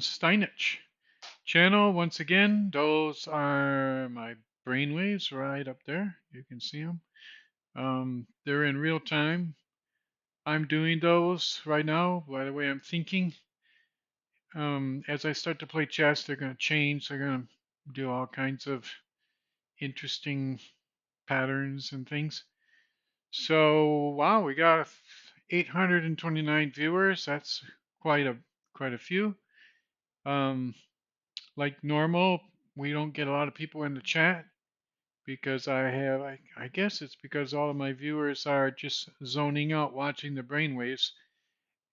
StineItch channel. Once again, those are my brainwaves right up there. You can see them. They're in real time. I'm doing those right now. By the way, I'm thinking. As I start to play chess, they're going to change. They're going to do all kinds of interesting patterns and things. So, wow, we got 829 viewers. That's quite a quite a few. Um, like normal, we don't get a lot of people in the chat because I guess it's because all of my viewers are just zoning out watching the brainwaves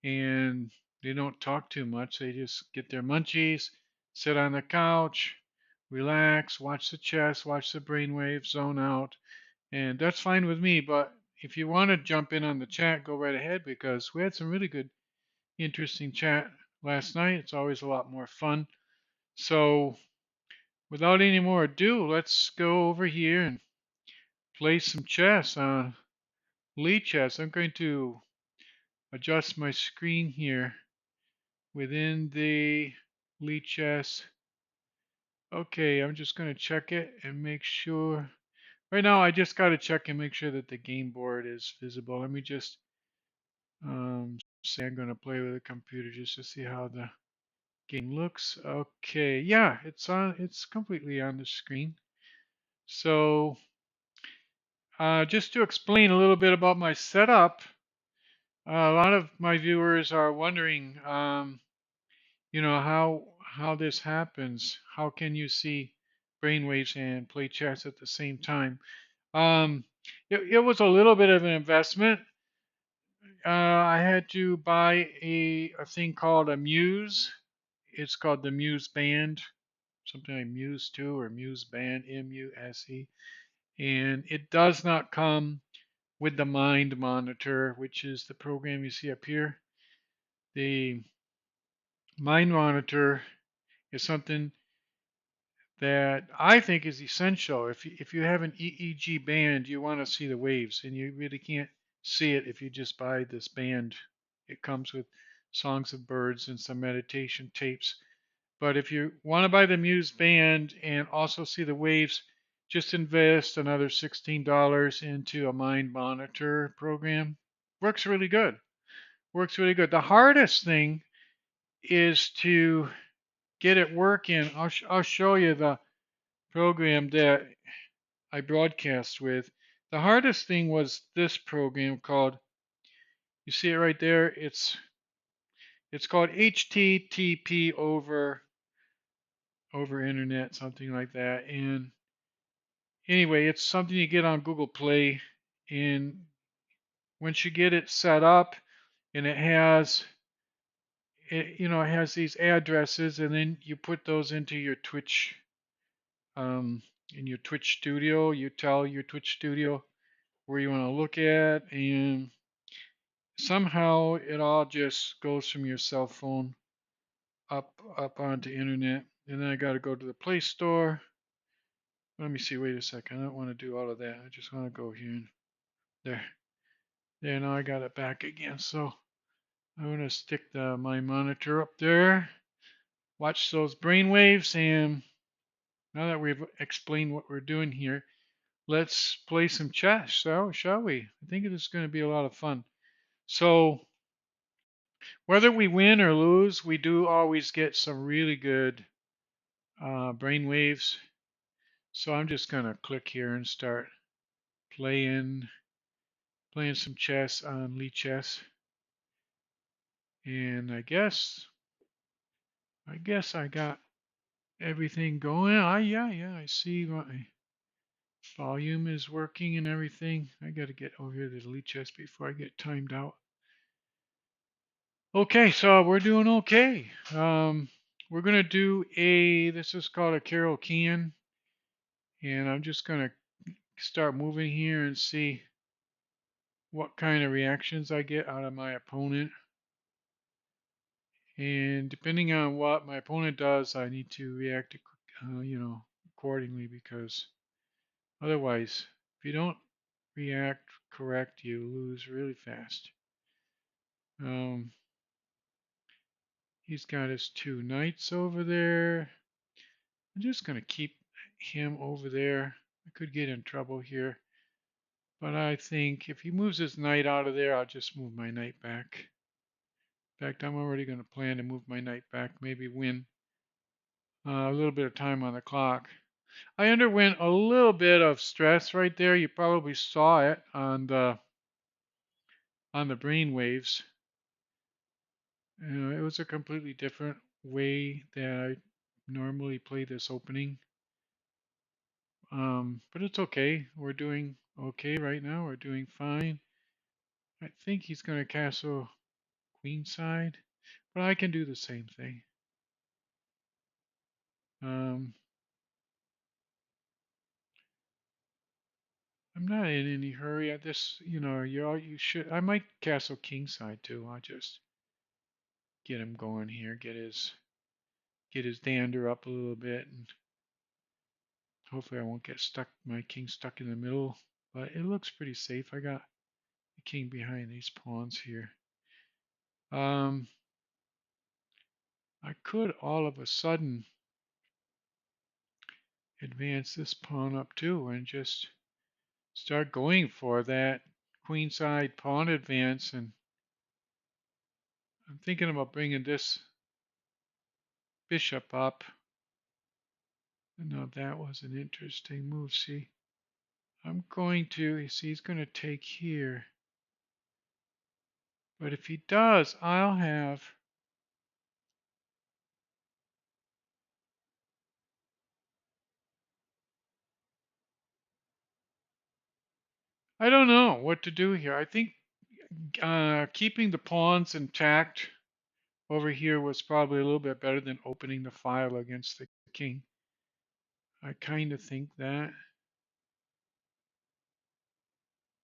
and they don't talk too much. They just get their munchies, sit on the couch, relax, watch the chess, watch the brainwaves, zone out, and that's fine with me. But if you want to jump in on the chat, go right ahead because we had some really good, interesting chat last night. It's always a lot more fun. So without any more ado, let's go over here and play some chess on Chess. I'm going to adjust my screen here within the Chess. Okay, I'm just going to check it and make sure. Right now, I just got to check and make sure that the game board is visible. Let me just say I'm going to play with the computer just to see how the game looks. Okay, yeah, it's on. It's completely on the screen. So just to explain a little bit about my setup, a lot of my viewers are wondering, how this happens. How can you see brainwaves and play chess at the same time? Um, it was a little bit of an investment. I had to buy a thing called a Muse. It's called the Muse Band, something like Muse 2 or Muse Band, MUSE. And it does not come with the Mind Monitor, which is the program you see up here. The Mind Monitor is something that I think is essential. If you have an EEG band, you want to see the waves, and you really can't see it if you just buy this band. It comes with songs of birds and some meditation tapes. But if you want to buy the Muse band and also see the waves, just invest another $16 into a mind monitor program. Works really good. Works really good. The hardest thing is to get it working. I'll show you the program that I broadcast with. The hardest thing was this program called, you see it right there, it's called HTTP over internet, something like that. And anyway, it's something you get on Google Play. And once you get it set up and it has these addresses, and then you put those into your Twitch, in your Twitch studio. You tell your Twitch studio where you want to look at, and somehow it all just goes from your cell phone up onto internet. And then I got to go to the Play Store. Let me see. Wait a second. I don't want to do all of that. I just want to go here and there. There. Now I got it back again. So I'm going to stick my monitor up there. Watch those brainwaves. And now that we've explained what we're doing here, let's play some chess. So shall we? I think it is going to be a lot of fun. So whether we win or lose, we do always get some really good brain waves. So I'm just going to click here and start playing some chess on Chess. And I guess I got everything going. Yeah, I see my volume is working and everything. I got to get over here to Chess before I get timed out. Okay, so we're doing okay. We're gonna do this is called a Carol Can, and I'm just gonna start moving here and see what kind of reactions I get out of my opponent. And depending on what my opponent does, I need to react, accordingly, because otherwise, if you don't react correct, you lose really fast. Um, He's got his two knights over there. I'm just going to keep him over there. I could get in trouble here. But I think if he moves his knight out of there, I'll just move my knight back. In fact, I'm already going to plan to move my knight back, maybe win a little bit of time on the clock. I underwent a little bit of stress right there. You probably saw it on the brain waves. It was a completely different way that I normally play this opening. But it's okay. We're doing okay right now. We're doing fine. I think he's going to castle queenside, but I can do the same thing. Um, I'm not in any hurry at this. You should. I might castle kingside too. I'll just get him going here. Get his dander up a little bit, and hopefully I won't get stuck. My king stuck in the middle, but it looks pretty safe. I got the king behind these pawns here. I could all of a sudden advance this pawn up too and just start going for that queenside pawn advance. And I'm thinking about bringing this bishop up. Now that was an interesting move. See, I'm going to, see, he's going to take here. But if he does, I'll have, I don't know what to do here. I think keeping the pawns intact over here was probably a little bit better than opening the file against the king. I kind of think that.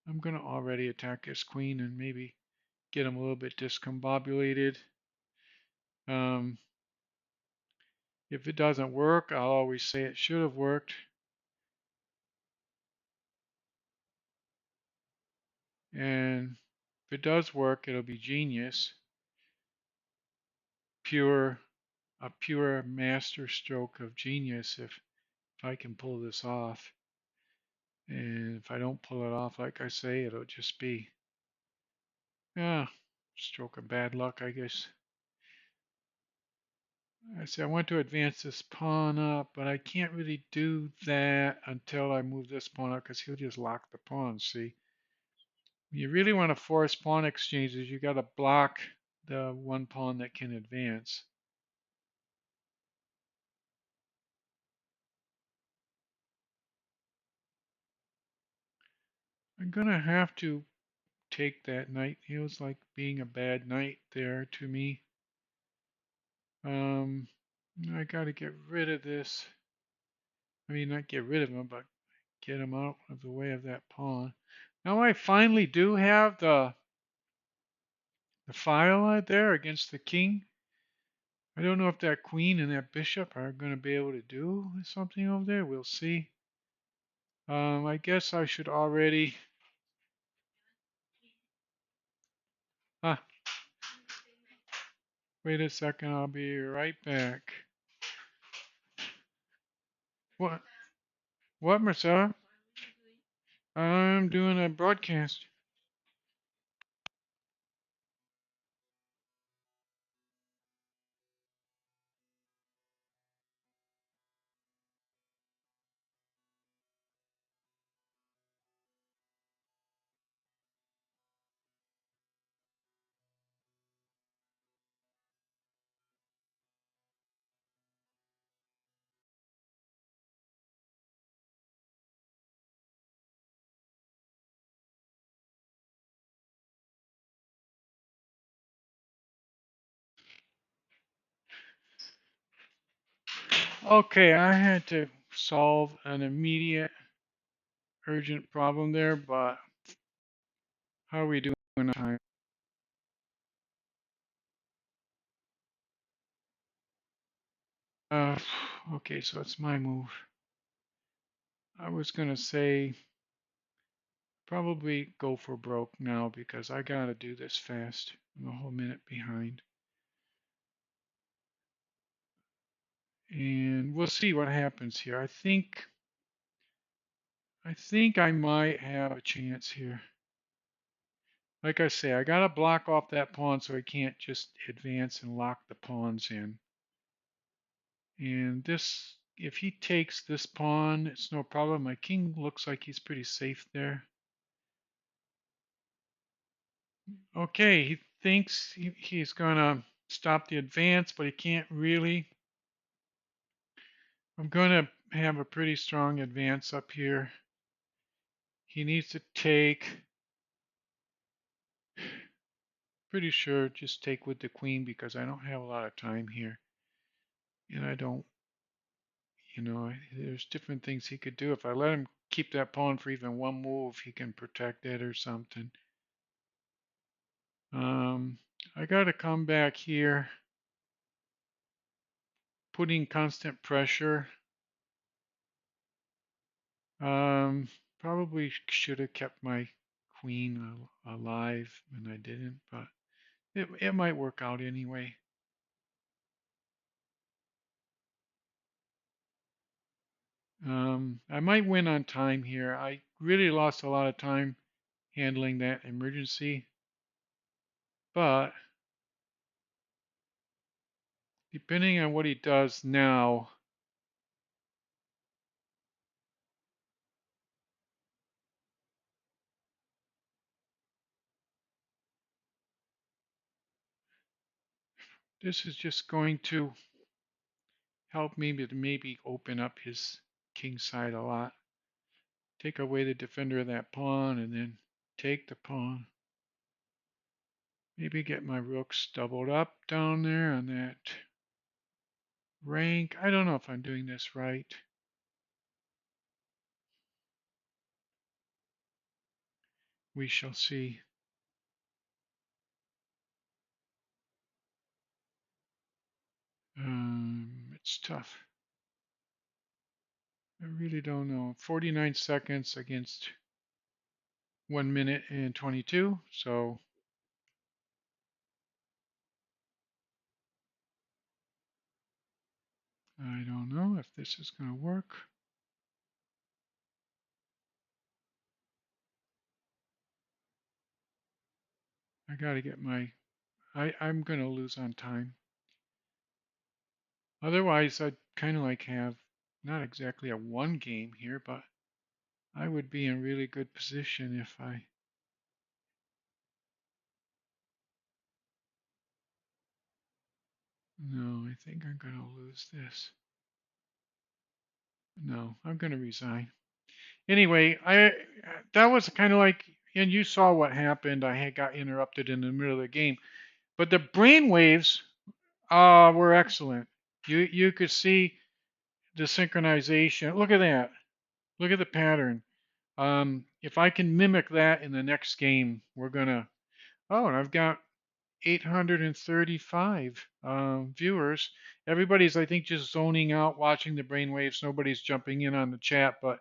I'm going to already attack his queen and maybe get him a little bit discombobulated. Um, if it doesn't work, I'll always say it should have worked. And if it does work, it'll be genius. A pure master stroke of genius if I can pull this off. And if I don't pull it off, like I say, it'll just be, stroke of bad luck, I guess. I say I want to advance this pawn up, but I can't really do that until I move this pawn up because he'll just lock the pawn, see? You really want to force pawn exchanges, you got to block the one pawn that can advance. I'm going to have to take that knight. He was like being a bad knight there to me. I got to get rid of this. I mean, not get rid of him, but get him out of the way of that pawn. Now I finally do have the file out there against the king. I don't know if that queen and that bishop are going to be able to do something over there. We'll see. I guess I should already. Ah, wait a second. I'll be right back. What? What, Marcella? I'm doing a broadcast. Okay, I had to solve an immediate, urgent problem there, but how are we doing on time? Uh, okay, so it's my move. I was gonna say probably go for broke now because I gotta do this fast. I'm a whole minute behind. And we'll see what happens here. I think I might have a chance here. Like I say, I gotta block off that pawn so I can't just advance and lock the pawns in. And this, if he takes this pawn, it's no problem. My king looks like he's pretty safe there. Okay, he thinks he's gonna stop the advance, but he can't really. I'm gonna have a pretty strong advance up here. He needs to take, pretty sure, just take with the queen because I don't have a lot of time here. And I don't, there's different things he could do. If I let him keep that pawn for even one move, he can protect it or something. I got to come back here, putting constant pressure. Probably should have kept my queen alive, and I didn't, but it might work out anyway. I might win on time here. I really lost a lot of time handling that emergency, but depending on what he does now, this is just going to help me to maybe open up his king side a lot. Take away the defender of that pawn and then take the pawn. Maybe get my rooks doubled up down there on that rank. I don't know if I'm doing this right. We shall see. It's tough. I really don't know. 49 seconds against 1 minute and 22. So I don't know if this is going to work. I got to get my, I'm going to lose on time. Otherwise, I'd kind of like have not exactly a one game here, but I would be in really good position if I. No, I think I'm going to lose this. No, I'm going to resign. Anyway, that was kind of like, and you saw what happened. I had got interrupted in the middle of the game, but the brain waves were excellent. You could see the synchronization. Look at that. Look at the pattern. If I can mimic that in the next game, we're gonna. Oh, and I've got 835 viewers. Everybody's, I think, just zoning out, watching the brainwaves. Nobody's jumping in on the chat, but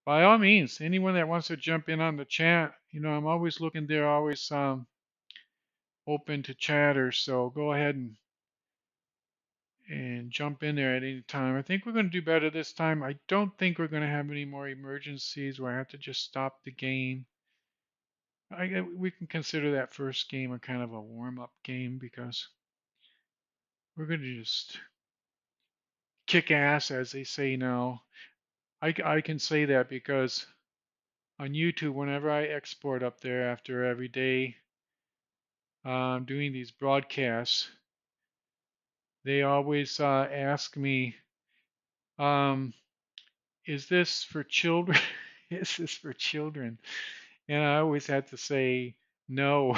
by all means, anyone that wants to jump in on the chat, I'm always looking there, always open to chatters. So go ahead and jump in there at any time. I think we're going to do better this time. I don't think we're going to have any more emergencies where I have to just stop the game. We can consider that first game a kind of a warm-up game because we're going to just kick ass, as they say now. I can say that because on YouTube, whenever I export up there after every day doing these broadcasts, they always ask me, um, is this for children? Is this for children? And I always had to say no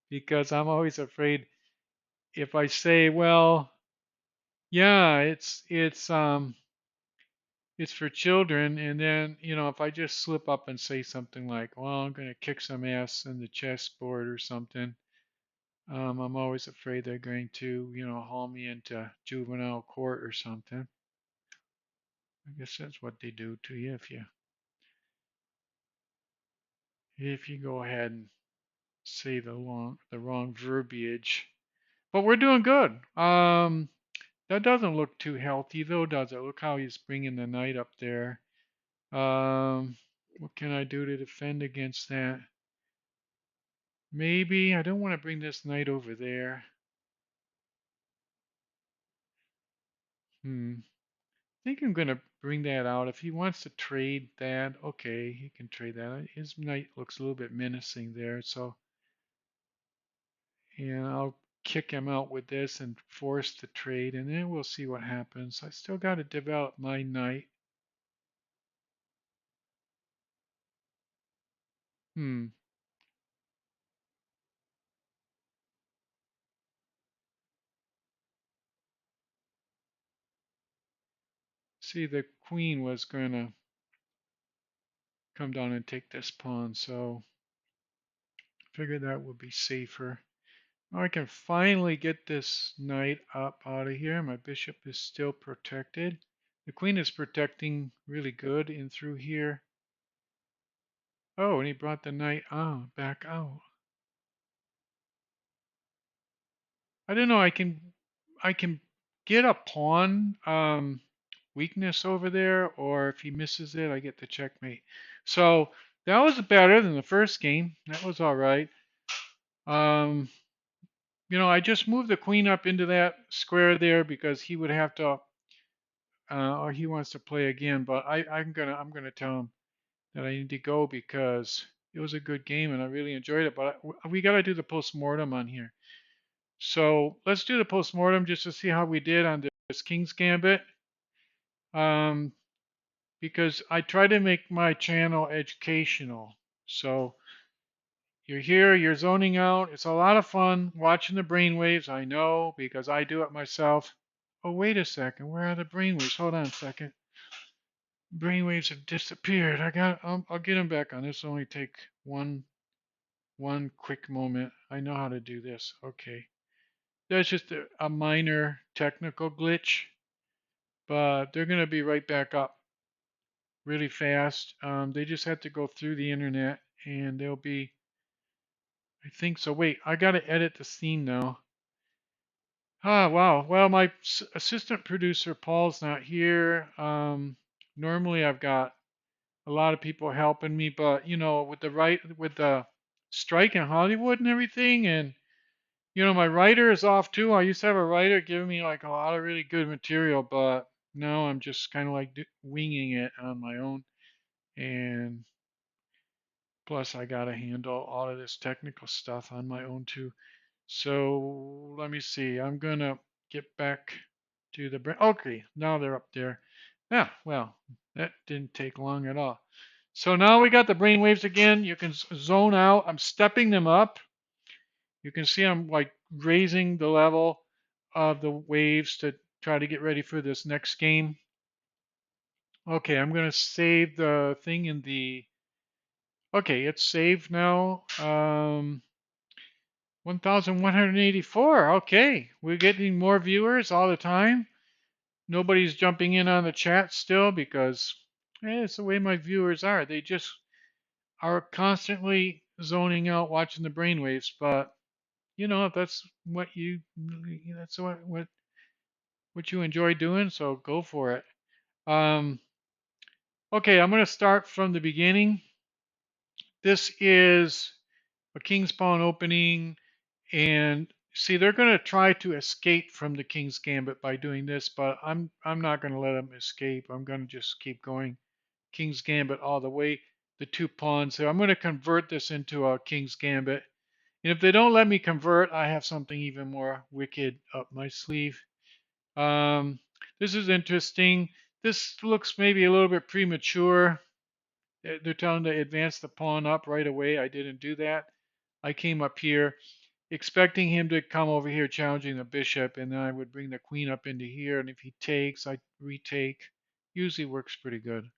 because I'm always afraid if I say, well, yeah, it's for children, and then if I just slip up and say something like, well, I'm gonna kick some ass in the chessboard or something, I'm always afraid they're going to haul me into juvenile court or something. I guess that's what they do to you if you go ahead and say the wrong verbiage. But we're doing good. That doesn't look too healthy though, does it? Look how he's bringing the knight up there. What can I do to defend against that? Maybe I don't want to bring this knight over there. I think I'm gonna bring that out. If he wants to trade that, okay, he can trade that. His knight looks a little bit menacing there, so yeah, I'll kick him out with this and force the trade, and then we'll see what happens. I still got to develop my knight. Hmm. See, the queen was gonna come down and take this pawn, so figured that would be safer. Now I can finally get this knight up out of here. My bishop is still protected. The queen is protecting really good in through here. Oh, and he brought the knight back out. I don't know. I can get a pawn weakness over there, or if he misses it, I get the checkmate. So that was better than the first game. That was all right. Um, I just moved the queen up into that square there because he would have to, or he wants to play again. But I'm gonna tell him that I need to go because it was a good game and I really enjoyed it. But we got to do the post-mortem on here. So let's do the post-mortem just to see how we did on this King's Gambit. Um, because I try to make my channel educational. So you're here, you're zoning out. It's a lot of fun watching the brainwaves. I know because I do it myself. Oh, wait a second. Where are the brainwaves? Hold on a second. Brainwaves have disappeared. I'll get them back on. This will only take one quick moment. I know how to do this. Okay. That's just a minor technical glitch, but they're going to be right back up really fast. They just have to go through the internet and they'll be, I think so. Wait, I got to edit the scene now. Wow. Well, my assistant producer, Paul's not here. Normally I've got a lot of people helping me, but with the strike in Hollywood and everything, and my writer is off too. I used to have a writer giving me like a lot of really good material, but now I'm just kind of like winging it on my own. And plus, I got to handle all of this technical stuff on my own too. So let me see. I'm gonna get back to the brain. Okay, now they're up there. Yeah, well, that didn't take long at all. So now we got the brain waves again. You can zone out. I'm stepping them up. You can see I'm like raising the level of the waves to try to get ready for this next game. Okay, I'm going to save the thing in the. Okay, it's saved now. 1,184. Okay, we're getting more viewers all the time. Nobody's jumping in on the chat still because it's the way my viewers are. They just are constantly zoning out watching the brainwaves. But if that's what that's what you enjoy doing, so go for it. Um, okay, I'm going to start from the beginning. This is a King's Pawn opening, and see, they're going to try to escape from the King's Gambit by doing this, but I'm not going to let them escape. I'm going to just keep going King's Gambit all the way. The two pawns. So I'm going to convert this into a King's Gambit. And if they don't let me convert, I have something even more wicked up my sleeve. Um, this is interesting. This looks maybe a little bit premature. They're telling to advance the pawn up right away. I didn't do that. I came up here expecting him to come over here challenging the bishop, and then I would bring the queen up into here, and if he takes, I retake. Usually works pretty good.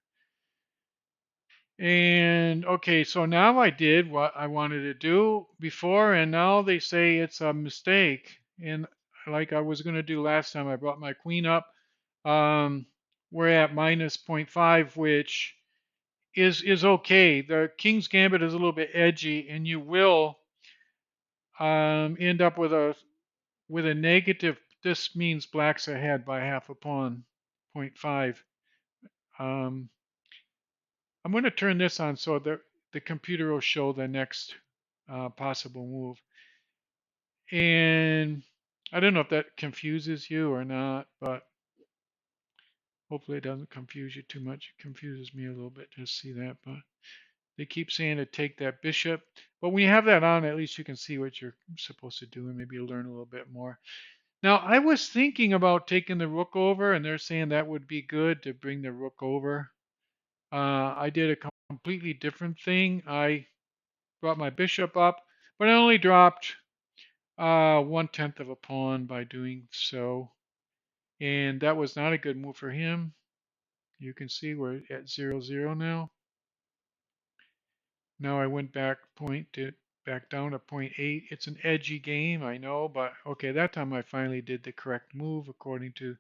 And okay, so now I did what I wanted to do before, and now they say it's a mistake. And like I was going to do last time, I brought my queen up. Um, we're at minus zero point 0.5, which is okay. The King's Gambit is a little bit edgy, and you will end up with a negative this means black's ahead by half a pawn, 0.5. Um, I'm going to turn this on so the computer will show the next possible move. And I don't know if that confuses you or not, but hopefully it doesn't confuse you too much. It confuses me a little bit to see that, but they keep saying to take that bishop. But when you have that on, at least you can see what you're supposed to do and maybe you'll learn a little bit more. Now, I was thinking about taking the rook over, and they're saying that would be good to bring the rook over. I did a completely different thing. I brought my bishop up, but I only dropped 1/10 of a pawn by doing so. And that was not a good move for him. You can see we're at 0-0 now. Now I went back down to 0.8. It's an edgy game, I know, but okay, that time I finally did the correct move according to.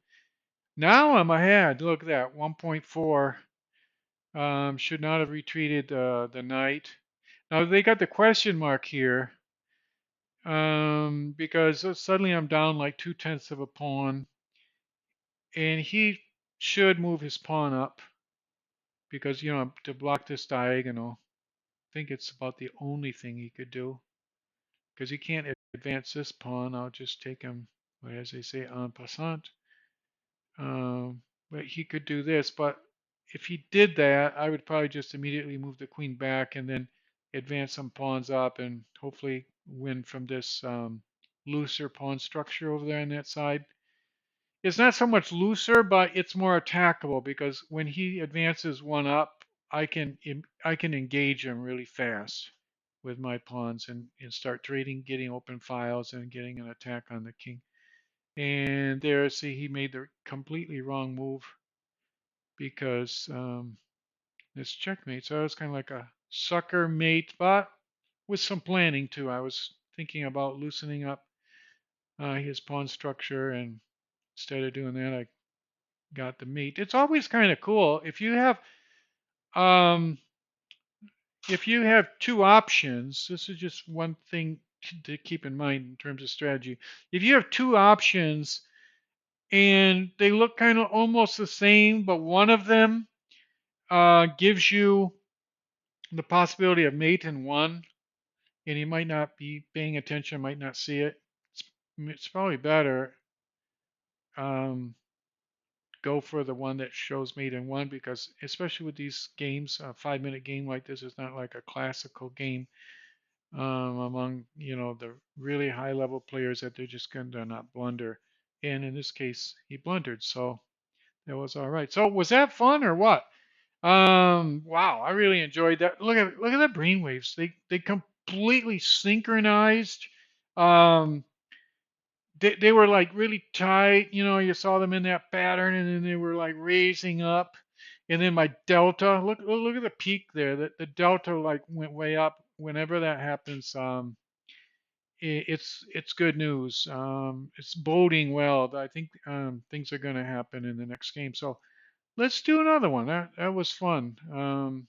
Now I'm ahead. Look at that, 1.4. Should not have retreated the knight. Now they got the question mark here because suddenly I'm down like 2/10 of a pawn, and he should move his pawn up because to block this diagonal. I think it's about the only thing he could do because he can't advance this pawn. I'll just take him, as they say, en passant. Um, but he could do this. But if he did that, I would probably just immediately move the queen back and then advance some pawns up and hopefully win from this looser pawn structure over there on that side. It's not so much looser, but it's more attackable because when he advances one up, I can engage him really fast with my pawns and start trading, getting open files and getting an attack on the king. And there, see, he made the completely wrong move because it's checkmate. So it was kind of like a sucker mate, but with some planning too. I was thinking about loosening up his pawn structure, and instead of doing that, I got the mate. It's always kind of cool um, if you have two options. This is just one thing to keep in mind in terms of strategy. If you have two options and they look kind of almost the same, but one of them gives you the possibility of mate in one, and you might not be paying attention, might not see it. It's probably better um, go for the one that shows mate in one because, especially with these games, a 5-minute game like this is not like a classical game among the really high level players that they're just going to not blunder. And in this case, he blundered, so that was all right. So was that fun or what? Wow, I really enjoyed that. Look at the brainwaves. They completely synchronized. Um, they were like really tight. You saw them in that pattern, and then they were like raising up. And then my delta. Look at the peak there. The delta like went way up. Whenever that happens, it's good news. It's boding well. I think things are going to happen in the next game. So let's do another one. That was fun. I'm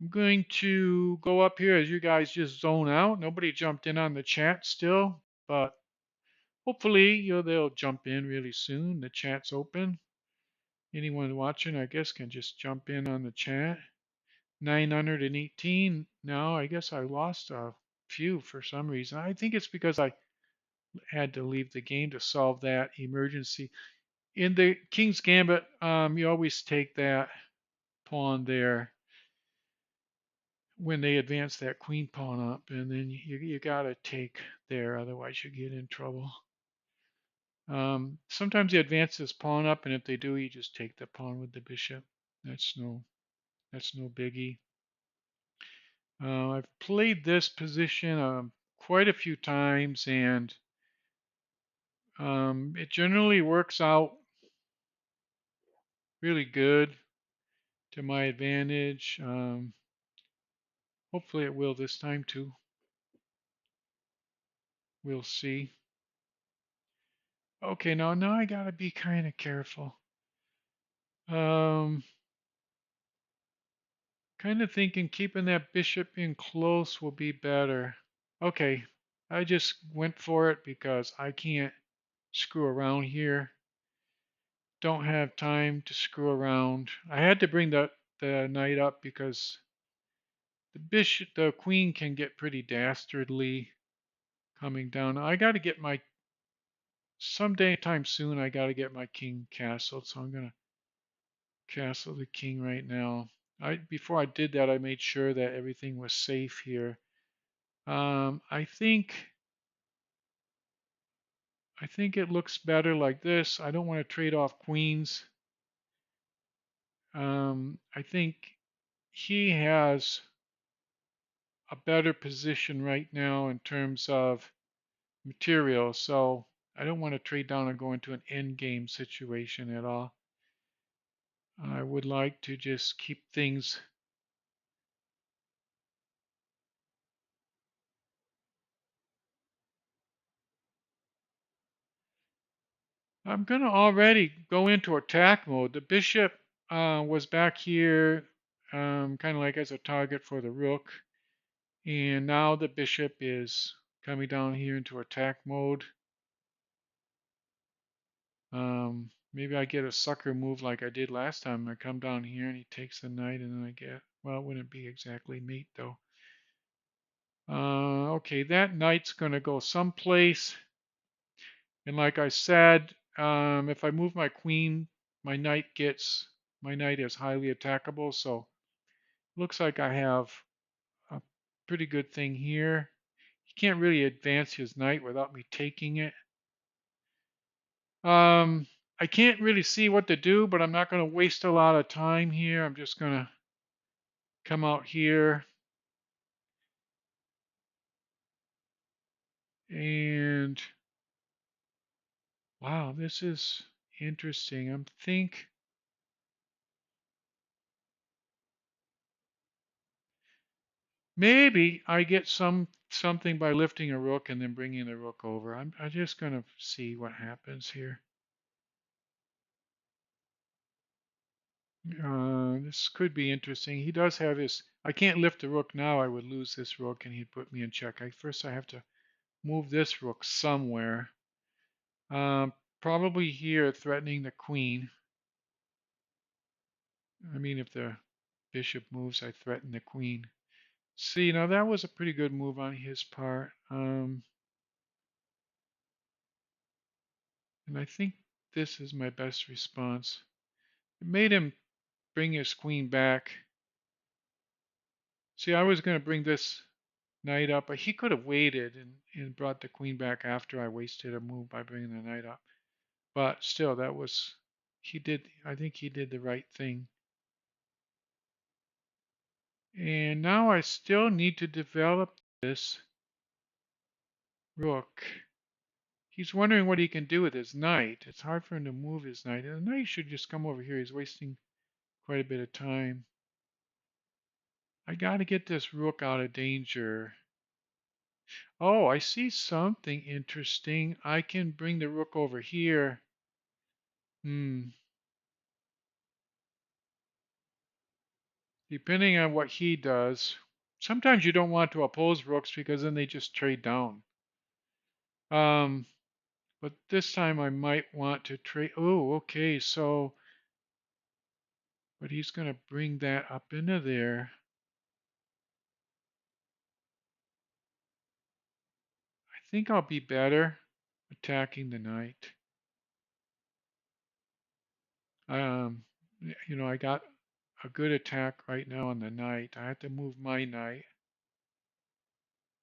going to go up here as you guys just zone out. Nobody jumped in on the chat still, but hopefully they'll jump in really soon. The chat's open. Anyone watching, I guess, can just jump in on the chat. 918. Now, I guess I lost a few for some reason. I think it's because I had to leave the game to solve that emergency. In the King's Gambit, you always take that pawn there when they advance that queen pawn up, and then you got to take there, otherwise you get in trouble. Sometimes they advance this pawn up, and if they do, you just take the pawn with the bishop. That's no biggie. I've played this position quite a few times, and it generally works out really good to my advantage. Hopefully it will this time too. We'll see. Okay, now I gotta be kind of careful. Um, kind of thinking keeping that bishop in close will be better. Okay, I just went for it because I can't screw around here. Don't have time to screw around. I had to bring the knight up because the queen can get pretty dastardly coming down. I got to get my someday time soon. I got to get my king castled, so I'm gonna castle the king right now. Before I did that, I made sure that everything was safe here. I think it looks better like this. I don't want to trade off queens. I think he has a better position right now in terms of material, so I don't want to trade down and go into an end game situation at all. I would like to just keep things. I'm going to already go into attack mode. The bishop was back here kind of like as a target for the rook. And now the bishop is coming down here into attack mode. Maybe I get a sucker move like I did last time. I come down here and he takes the knight and then I get, well, it wouldn't be exactly mate though. Okay, that knight's going to go someplace. And like I said, if I move my queen, my knight is highly attackable. So looks like I have a pretty good thing here. He can't really advance his knight without me taking it. I can't really see what to do, but I'm not going to waste a lot of time here. I'm just going to come out here and wow, this is interesting. I think maybe I get something by lifting a rook and then bringing the rook over. I'm just going to see what happens here. This could be interesting. He does have his. I can't lift the rook now. I would lose this rook and he'd put me in check. First, I have to move this rook somewhere. Um, Probably here, threatening the queen. I mean, if the bishop moves, I threaten the queen. See, now that was a pretty good move on his part. And I think this is my best response. It made him bring his queen back. See, I was going to bring this knight up, but he could have waited and brought the queen back after I wasted a move by bringing the knight up. But still, I think he did the right thing. And now I still need to develop this rook. He's wondering what he can do with his knight. It's hard for him to move his knight. And the knight should just come over here. He's wasting quite a bit of time. I got to get this rook out of danger. Oh, I see something interesting. I can bring the rook over here. Depending on what he does. Sometimes you don't want to oppose rooks because then they just trade down. Um, but this time I might want to trade. Oh, okay. So, but he's going to bring that up into there. I think I'll be better attacking the knight. Um, I got a good attack right now on the knight. I have to move my knight.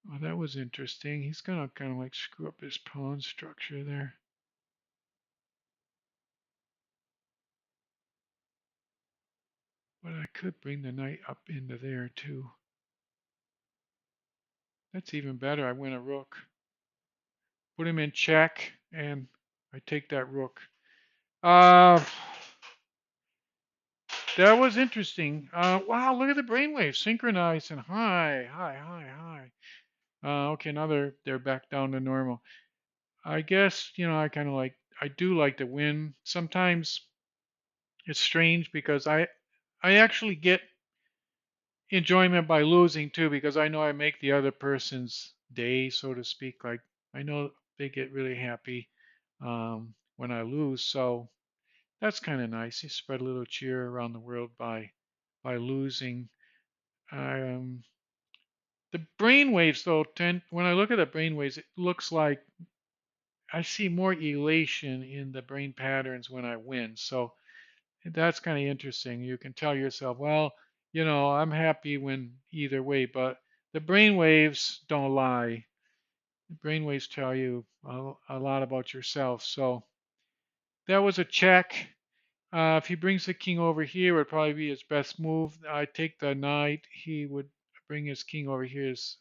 Oh, that was interesting. He's gonna kind of like screw up his pawn structure there. But I could bring the knight up into there too. That's even better. I win a rook. Put him in check, and I take that rook. Uh, that was interesting. Wow, look at the brainwaves, synchronized and high, high, high, high. Okay, now they're back down to normal. I guess I do like to win. Sometimes it's strange because I actually get enjoyment by losing too because I know I make the other person's day, so to speak. Like I know they get really happy. when I lose. So that's kind of nice. You spread a little cheer around the world by losing. Um, the brain waves, though, when I look at the brain waves, it looks like I see more elation in the brain patterns when I win. So that's kind of interesting. You can tell yourself, well, I'm happy when either way, but the brain waves don't lie. The brain waves tell you a lot about yourself. So that was a check. If he brings the king over here, it would probably be his best move. I take the knight. He would bring his king over here as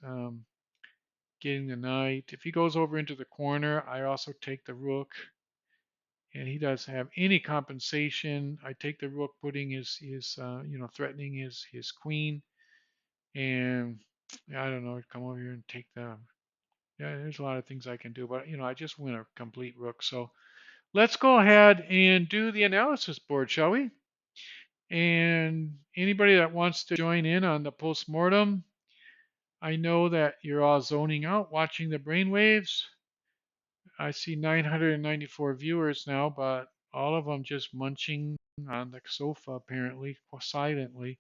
getting the knight. If he goes over into the corner, I also take the rook. And he doesn't have any compensation. I take the rook, putting his threatening his queen, and I don't know, come over here and take the. Yeah, there's a lot of things I can do, but I just win a complete rook. So let's go ahead and do the analysis board, shall we? And anybody that wants to join in on the postmortem, I know that you're all zoning out watching the brainwaves. I see 994 viewers now, but all of them just munching on the sofa apparently silently.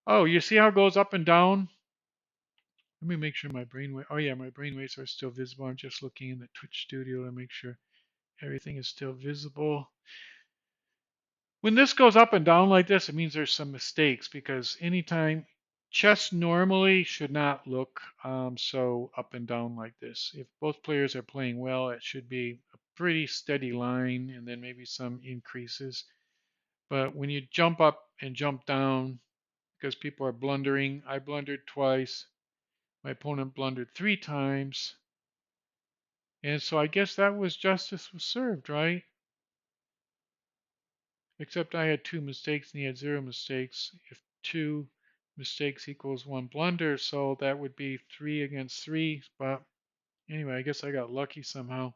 Oh, you see how it goes up and down? Let me make sure my brainwave. Oh yeah, my brainwaves are still visible. I'm just looking in the Twitch studio to make sure everything is still visible. When this goes up and down like this, it means there's some mistakes because anytime chess normally should not look so up and down like this. If both players are playing well, it should be a pretty steady line and then maybe some increases. But when you jump up and jump down because people are blundering, I blundered twice. My opponent blundered 3 times. And so I guess that was justice was served, right? Except I had 2 mistakes and he had 0 mistakes. If 2 mistakes equals 1 blunder, so that would be 3 against 3. But anyway, I guess I got lucky somehow.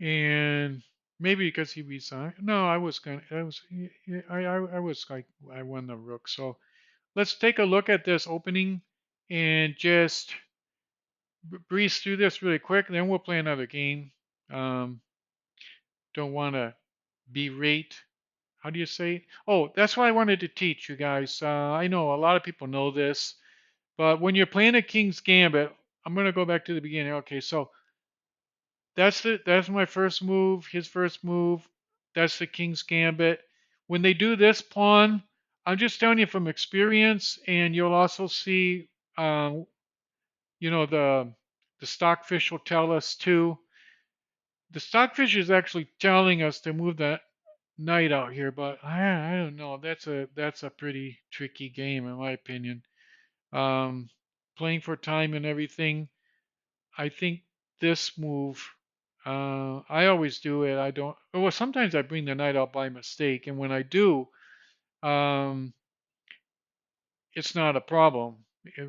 And maybe because he resigned. No, I was gonna. I was like I won the rook. So let's take a look at this opening and just breeze through this really quick. And then we'll play another game. Um, don't want to berate. How do you say it? Oh, that's what I wanted to teach you guys. I know a lot of people know this, but when you're playing a King's Gambit, I'm going to go back to the beginning. Okay, so that's my first move, his first move. That's the King's Gambit. When they do this pawn, I'm just telling you from experience, and you'll also see, um, the stockfish will tell us too. The stockfish is actually telling us to move that knight out here, but I don't know. That's a pretty tricky game in my opinion. Um, Playing for time and everything. I think this move. I always do it. I don't. Well, sometimes I bring the knight out by mistake, and when I do, um, it's not a problem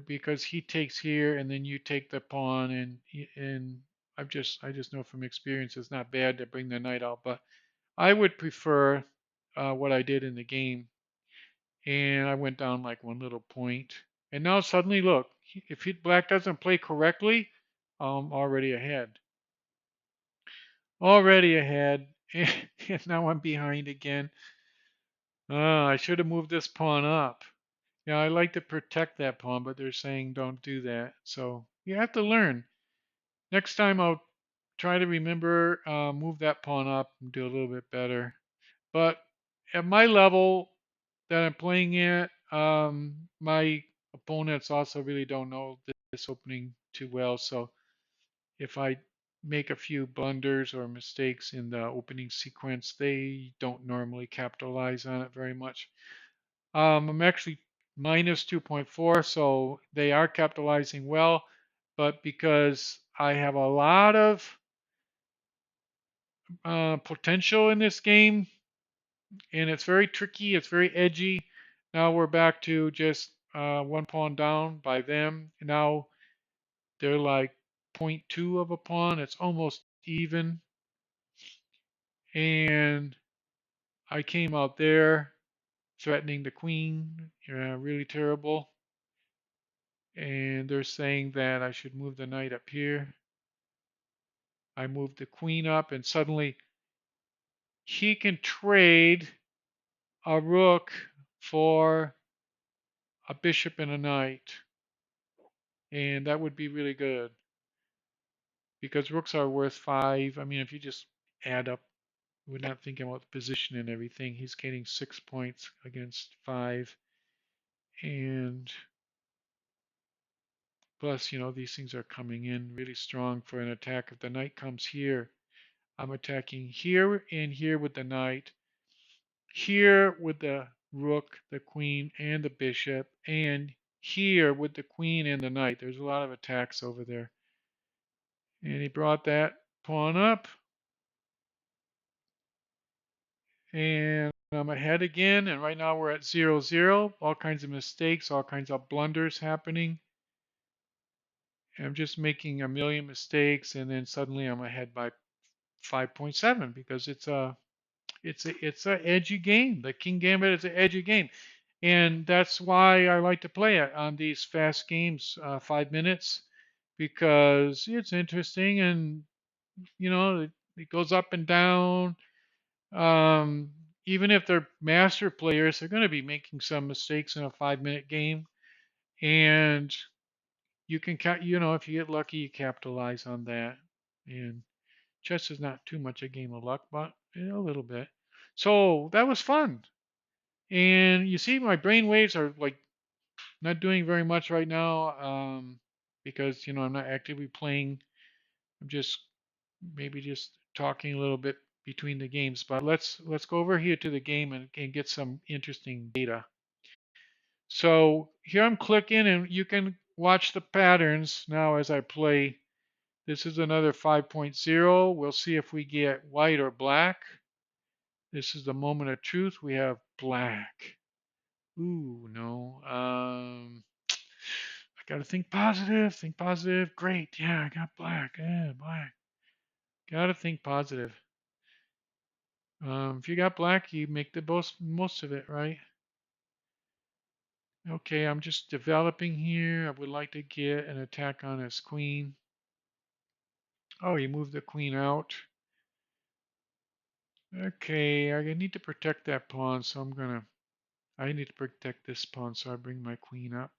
because he takes here, and then you take the pawn, and I just know from experience it's not bad to bring the knight out, but I would prefer what I did in the game, and I went down like one little point. And now suddenly, look, if black doesn't play correctly, I'm already ahead. Already ahead, and now I'm behind again. I should have moved this pawn up. Yeah, I like to protect that pawn, but they're saying don't do that. So you have to learn. Next time I'll try to remember, move that pawn up and do a little bit better. But at my level that I'm playing at, my opponents also really don't know this opening too well. So if I make a few blunders or mistakes in the opening sequence, they don't normally capitalize on it very much. I'm actually minus 2.4, so they are capitalizing well. But because I have a lot of potential in this game, and it's very tricky. It's very edgy. Now we're back to just 1 pawn down by them. Now they're like zero point 0.2 of a pawn. It's almost even. And I came out there threatening the queen. Really terrible. And they're saying that I should move the knight up here. I move the queen up, and suddenly he can trade a rook for a bishop and a knight. And that would be really good because rooks are worth 5. I mean, if you just add up, we're not thinking about the position and everything. He's getting 6 points against 5. And plus, these things are coming in really strong for an attack. If the knight comes here, I'm attacking here and here with the knight, here with the rook, the queen, and the bishop, and here with the queen and the knight. There's a lot of attacks over there. And he brought that pawn up. And I'm ahead again. And right now we're at 0-0. All kinds of mistakes, all kinds of blunders happening. I'm just making a million mistakes, and then suddenly I'm ahead by 5.7 because it's a edgy game. The King Gambit is an edgy game, and that's why I like to play it on these fast games, 5 minutes, because it's interesting and it goes up and down. Um, Even if they're master players, they're going to be making some mistakes in a 5 minute game, and you can, if you get lucky, you capitalize on that. And chess is not too much a game of luck, but a little bit. So that was fun. And you see, my brain waves are like not doing very much right now because I'm not actively playing. I'm just maybe just talking a little bit between the games. But let's go over here to the game and get some interesting data. So here I'm clicking, and you can watch the patterns now as I play. This is another 5.0. We'll see if we get white or black. This is the moment of truth. We have black. Ooh, no. I gotta think positive. Think positive. Great. Yeah, I got black. Yeah, black. Gotta think positive. If you got black, you make the most of it, right? Okay, I'm just developing here. I would like to get an attack on his queen. Oh, you moved the queen out. Okay, I need to protect that pawn, so I need to protect this pawn, so I bring my queen up.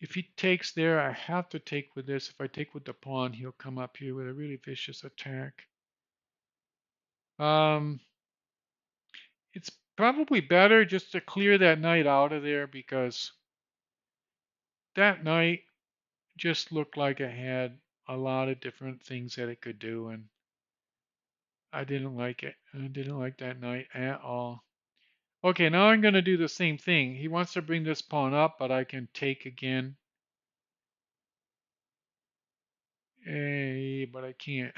If he takes there, I have to take with this. If I take with the pawn, he'll come up here with a really vicious attack. Um, it's probably better just to clear that knight out of there because that knight just looked like it had a lot of different things that it could do, and I didn't like it. I didn't like that knight at all. Okay, now I'm going to do the same thing. He wants to bring this pawn up, but I can take again. Hey, but I can't.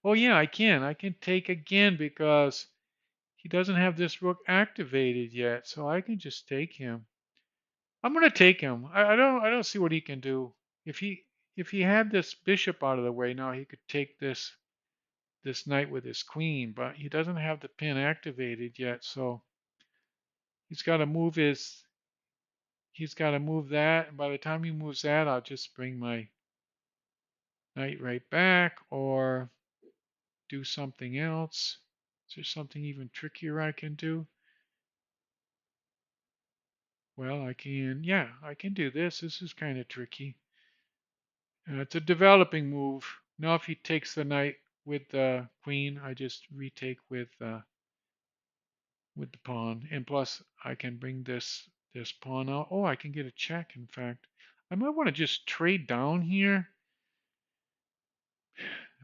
Oh yeah, I can. I can take again because he doesn't have this rook activated yet, so I can just take him. I'm gonna take him. I don't see what he can do. If he had this bishop out of the way, now he could take this knight with his queen, but he doesn't have the pin activated yet, so he's got to move his he's got to move that, and by the time he moves that, I'll just bring my knight right back or do something else. Is there something even trickier I can do? Well, I can do this. This is kind of tricky. It's a developing move. Now if he takes the knight with the queen, I just retake with the pawn. And plus I can bring this pawn out. Oh, I can get a check, in fact. I might want to just trade down here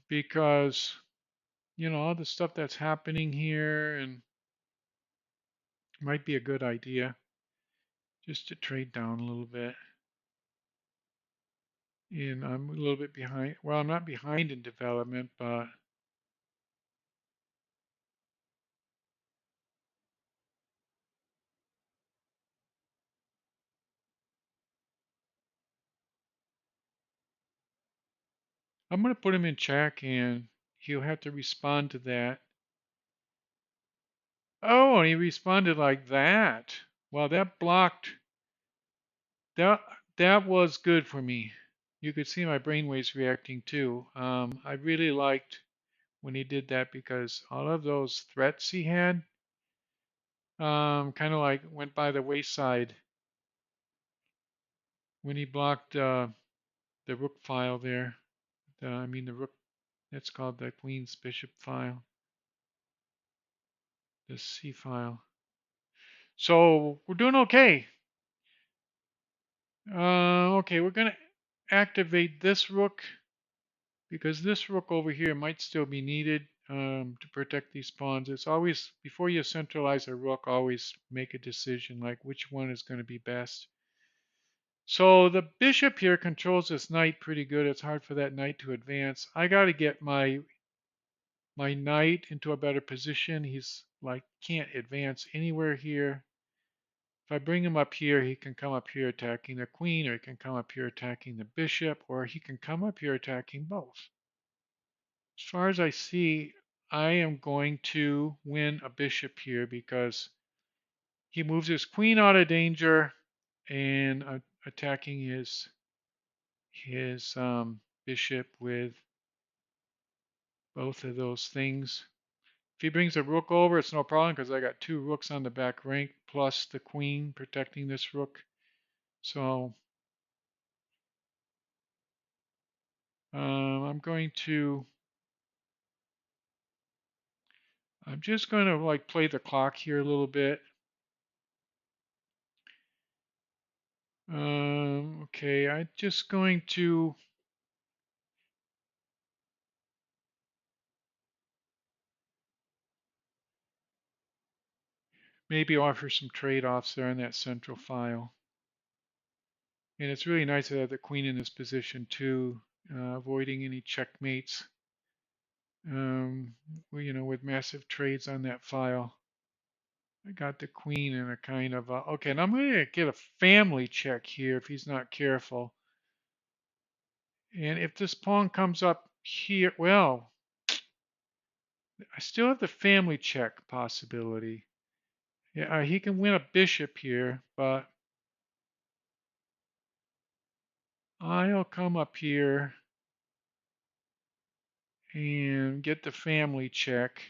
because, all the stuff that's happening here and might be a good idea just to trade down a little bit. And I'm a little bit behind. Well, I'm not behind in development, but I'm going to put him in check and he'll have to respond to that. Oh, and he responded like that. Well, that blocked. That that was good for me. You could see my brainwaves reacting too. I really liked when he did that because all of those threats he had kind of like went by the wayside when he blocked the rook file there. I mean the rook, that's called the queen's bishop file, the c file. So we're doing okay. Okay, we're going to activate this rook because this rook over here might still be needed to protect these pawns. It's always, before you centralize a rook, always make a decision like which one is going to be best. So the bishop here controls this knight pretty good. It's hard for that knight to advance. I got to get my knight into a better position. He's like can't advance anywhere here. If I bring him up here, he can come up here attacking the queen, or he can come up here attacking the bishop, or he can come up here attacking both. As far as I see, I am going to win a bishop here because he moves his queen out of danger and attacking his bishop with both of those things. If he brings a rook over, it's no problem because I got two rooks on the back rank plus the queen protecting this rook. So I'm just going to like play the clock here a little bit. Okay, I'm just going to maybe offer some trade-offs there in that central file. And it's really nice to have the queen in this position too, avoiding any checkmates. With massive trades on that file. I got the queen in a kind of okay, and I'm going to get a family check here if he's not careful. And if this pawn comes up here, well, I still have the family check possibility. Yeah, he can win a bishop here, but I'll come up here and get the family check.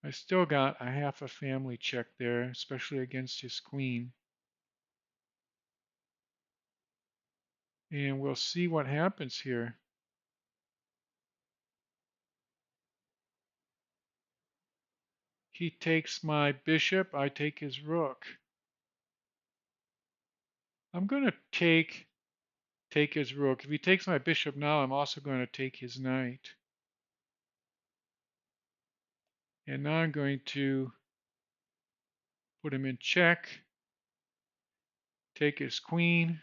I still got a half a family check there, especially against his queen. And we'll see what happens here. He takes my bishop, I take his rook. I'm going to take his rook. If he takes my bishop now, I'm also going to take his knight. And now I'm going to put him in check, take his queen.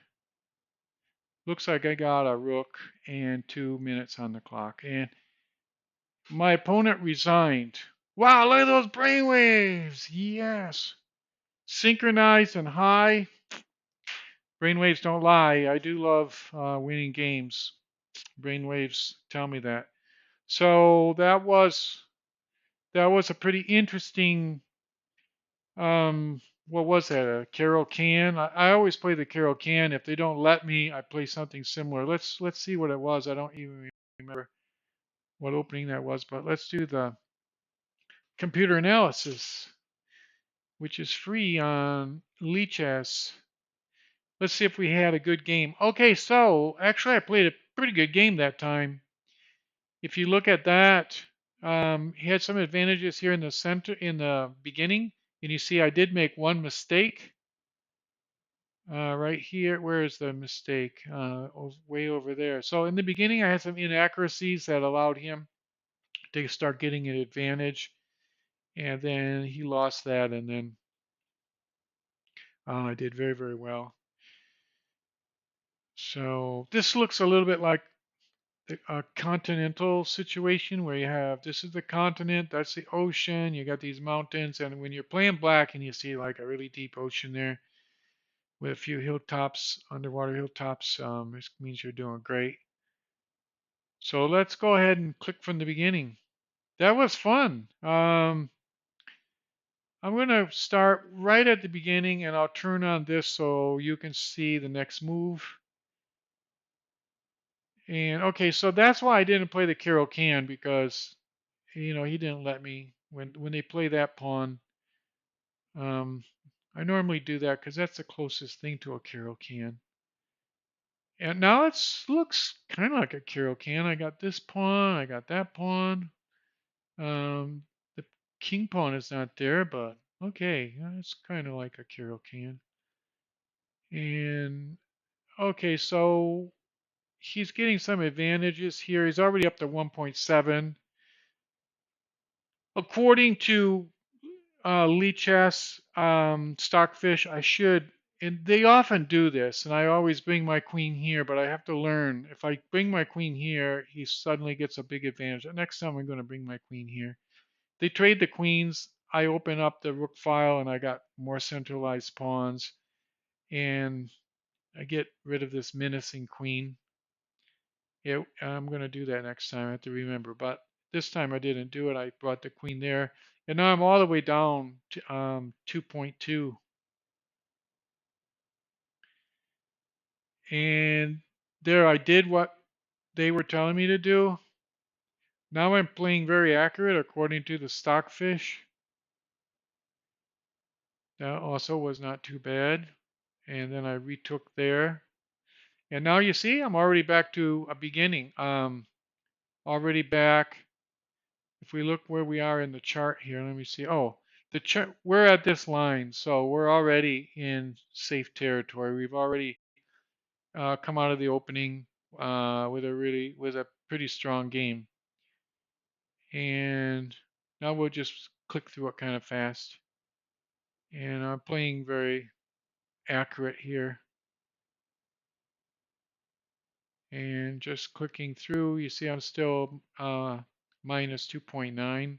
Looks like I got a rook and 2 minutes on the clock. And my opponent resigned. Wow, look at those brainwaves. Yes. Synchronized and high. Brainwaves don't lie. I do love winning games. Brainwaves tell me that. So that was a pretty interesting. What was that? A Carol Can? I always play the Carol Can. If they don't let me, I play something similar. Let's see what it was. I don't even remember what opening that was, but let's do the computer analysis, which is free on Lichess. Let's see if we had a good game. Okay, so actually I played a pretty good game that time. If you look at that, he had some advantages here in the center in the beginning, and you see I did make one mistake right here. Where is the mistake? Way over there. So in the beginning, I had some inaccuracies that allowed him to start getting an advantage, and then he lost that, and then I did very, very well. So this looks a little bit like a continental situation where you have this is the continent, that's the ocean, you got these mountains, and when you're playing black and you see like a really deep ocean there with a few hilltops, underwater hilltops, this means you're doing great. So let's go ahead and click from the beginning. That was fun. I'm going to start right at the beginning and I'll turn on this so you can see the next move. And okay, so that's why I didn't play the Carol Can because he didn't let me when they play that pawn. Um, I normally do that because that's the closest thing to a Carol Can. And now it looks kind of like a Carol Can. I got this pawn, I got that pawn. The king pawn is not there, but okay, it's kind of like a Carol Can. And okay, so he's getting some advantages here. He's already up to 1.7. According to Lichess, Stockfish, I should, and they often do this, and I always bring my queen here, but I have to learn. If I bring my queen here, he suddenly gets a big advantage. Next time I'm going to bring my queen here. They trade the queens. I open up the rook file, and I got more centralized pawns, and I get rid of this menacing queen. Yeah, I'm going to do that next time. I have to remember. But this time I didn't do it. I brought the queen there. And now I'm all the way down to 2.2. And there I did what they were telling me to do. Now I'm playing very accurate according to the stockfish. That also was not too bad. And then I retook there. And now you see I'm already back to a beginning. Already back. If we look where we are in the chart here, let me see. Oh, the chart, we're at this line, so we're already in safe territory. We've already come out of the opening with a pretty strong game, and now we'll just click through it kind of fast. And I'm playing very accurate here, and just clicking through. You see, I'm still minus 2.9.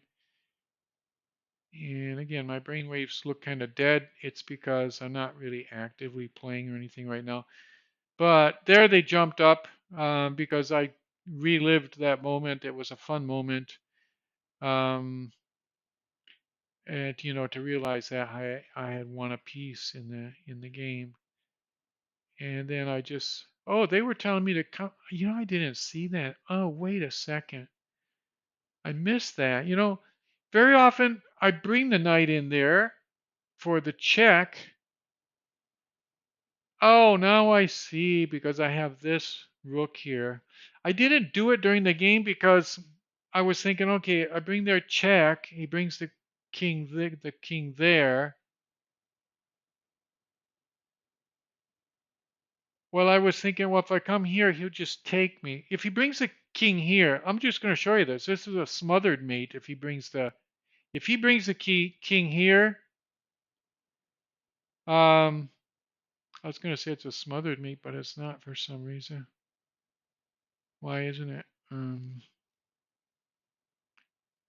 And again, my brain waves look kind of dead. It's because I'm not really actively playing or anything right now. But there they jumped up because I relived that moment. It was a fun moment. Um, and to realize that I had won a piece in the game. And then I just they were telling me to come. I didn't see that. Oh, wait a second. I missed that. Very often I bring the knight in there for the check. Oh, now I see because I have this rook here. I didn't do it during the game because I was thinking, okay, I bring their check. He brings the king there. Well, I was thinking, well, if I come here, he'll just take me. If he brings the king here, I'm just going to show you this. This is a smothered mate. If he brings the king here, um, I was going to say it's a smothered mate, but it's not for some reason. Why isn't it?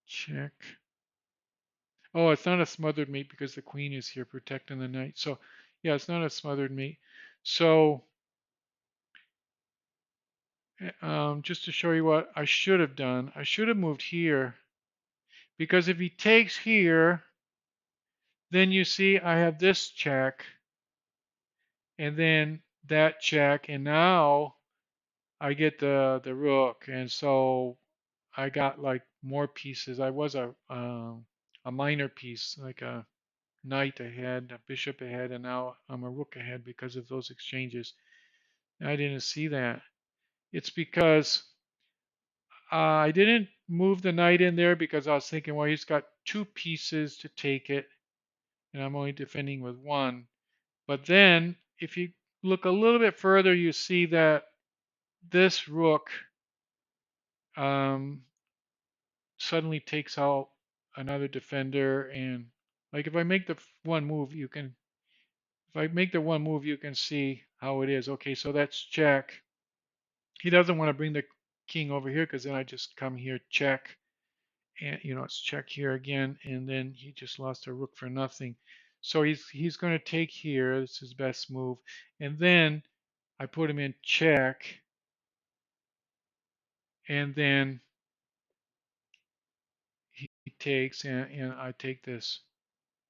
Check. Oh, it's not a smothered mate because the queen is here protecting the knight. So, yeah, it's not a smothered mate. So, just to show you what I should have done, I should have moved here because if he takes here, then you see I have this check and then that check, and now I get the rook, and so I got like more pieces. I was a minor piece, like a knight ahead, a bishop ahead, and now I'm a rook ahead because of those exchanges. I didn't see that. It's because I didn't move the knight in there because I was thinking, well, he's got two pieces to take it, and I'm only defending with one. But then, if you look a little bit further, you see that this rook um, suddenly takes out another defender, and like if I make the one move, if I make the one move, you can see how it is. Okay, so that's check. He doesn't want to bring the king over here because then I just come here, check, and it's check here again, and then he just lost a rook for nothing. So he's going to take here. It's his best move, and then I put him in check, and then he takes, and I take this.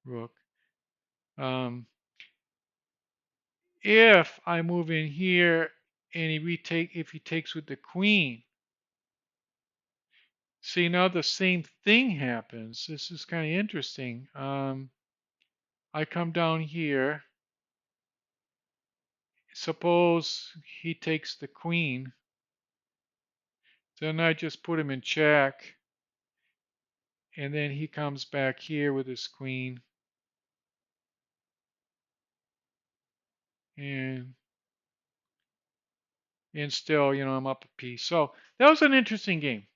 rook. Um, if I move in here and if he takes with the queen, see now the same thing happens. This is kind of interesting. I come down here. Suppose he takes the queen, then I just put him in check, and then he comes back here with his queen, and still, I'm up a piece. So that was an interesting game.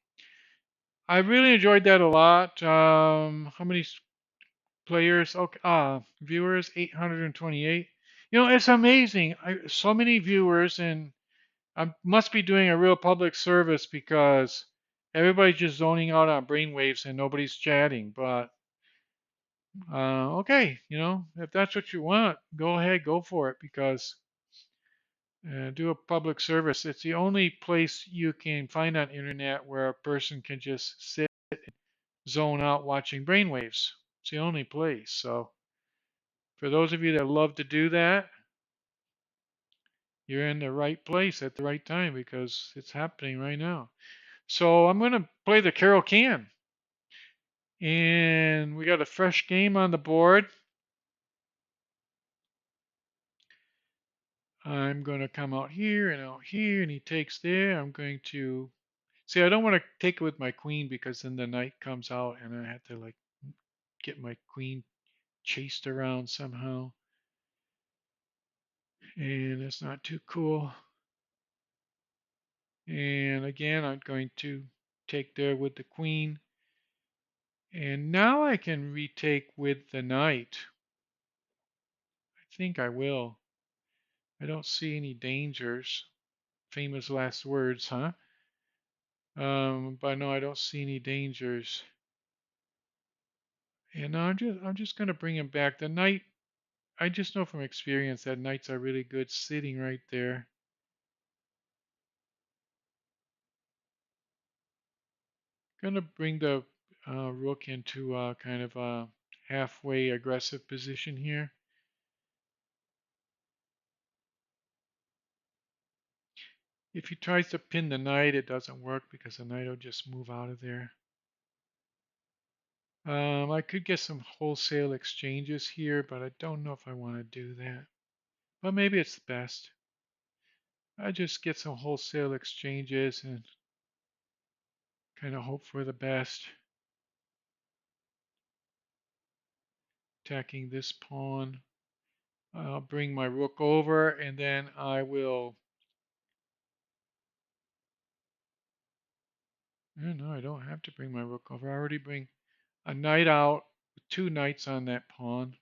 I really enjoyed that a lot. How many players? Okay, viewers 828. It's amazing. So many viewers, and I must be doing a real public service because everybody's just zoning out on brainwaves and nobody's chatting. But okay, if that's what you want, go ahead, go for it because do a public service. It's the only place you can find on internet where a person can just sit, zone out watching brainwaves. It's the only place. So for those of you that love to do that, you're in the right place at the right time because it's happening right now. So I'm going to play the Carol Can. And we got a fresh game on the board. I'm going to come out here, and he takes there. I'm going to see. I don't want to take it with my queen because then the knight comes out, and I have to like get my queen chased around somehow, and that's not too cool. And again, I'm going to take there with the queen, and now I can retake with the knight. I think I will. I don't see any dangers. Famous last words, huh? But no, I don't see any dangers. And now I'm just gonna bring him back. The knight, I just know from experience that knights are really good sitting right there. Gonna bring the rook into kind of a halfway aggressive position here. If he tries to pin the knight, it doesn't work because the knight will just move out of there. I could get some wholesale exchanges here, but I don't know if I want to do that. But maybe it's best. I just get some wholesale exchanges and kind of hope for the best. Attacking this pawn. I'll bring my rook over and then I will. No, I don't have to bring my rook over. I already bring a knight out with two knights on that pawn.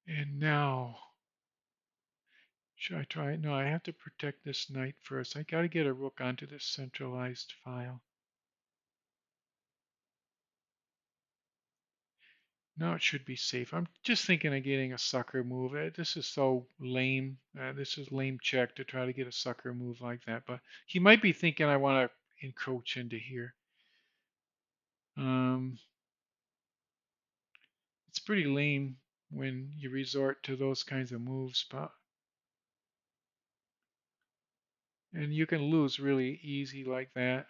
And now, should I try it? No, I have to protect this knight first. I got to get a rook onto this centralized file. Now it should be safe. I'm just thinking of getting a sucker move. This is so lame. This is lame check to try to get a sucker move like that. But he might be thinking I want to encroach into here. Um, it's pretty lame when you resort to those kinds of moves, but and you can lose really easy like that.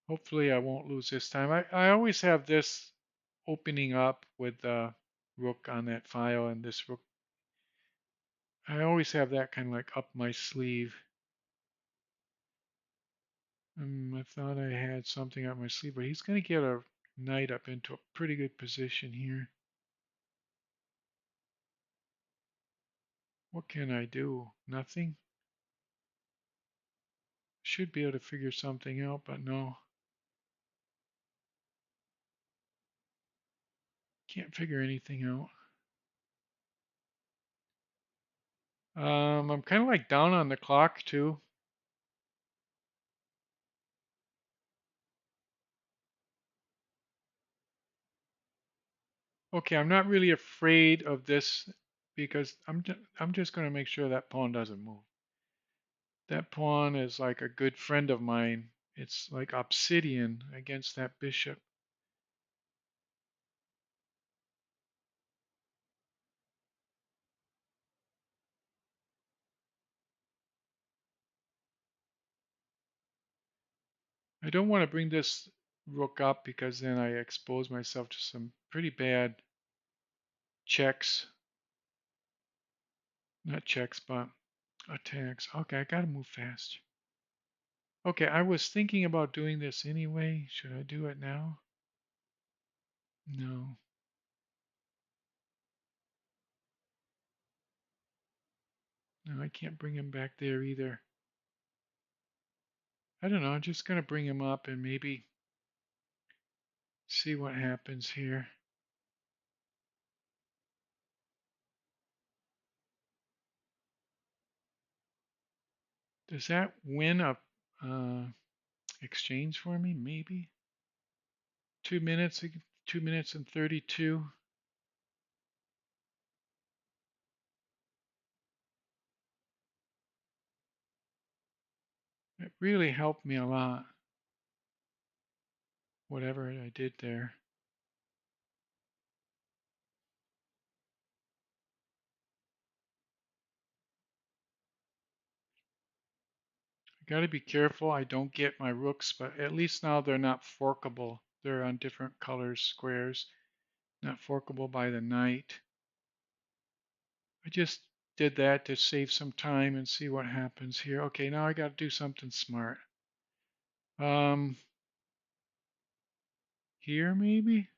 Hopefully I won't lose this time. I always have this opening up with the rook on that file and this rook. I always have that kind of like up my sleeve. I thought I had something up my sleeve, but he's going to get a knight up into a pretty good position here. What can I do? Nothing? Should be able to figure something out, but no. Can't figure anything out. I'm kind of like down on the clock too. Okay, I'm not really afraid of this because I'm just going to make sure that pawn doesn't move. That pawn is like a good friend of mine. It's like obsidian against that bishop. I don't want to bring this rook up because then I expose myself to some pretty bad checks. Not checks, but attacks. Okay, I gotta move fast. Okay, I was thinking about doing this anyway. Should I do it now? No. No, I can't bring him back there either. I don't know. I'm just gonna bring him up and maybe see what happens here. Does that win a uh, exchange for me? Maybe 2 minutes. 2 minutes and 32. It really helped me a lot. Whatever I did there. I got to be careful I don't get my rooks, but at least now they're not forkable. They're on different colors, squares, not forkable by the knight. I just did that to save some time and see what happens here. Okay, now I got to do something smart. Here maybe?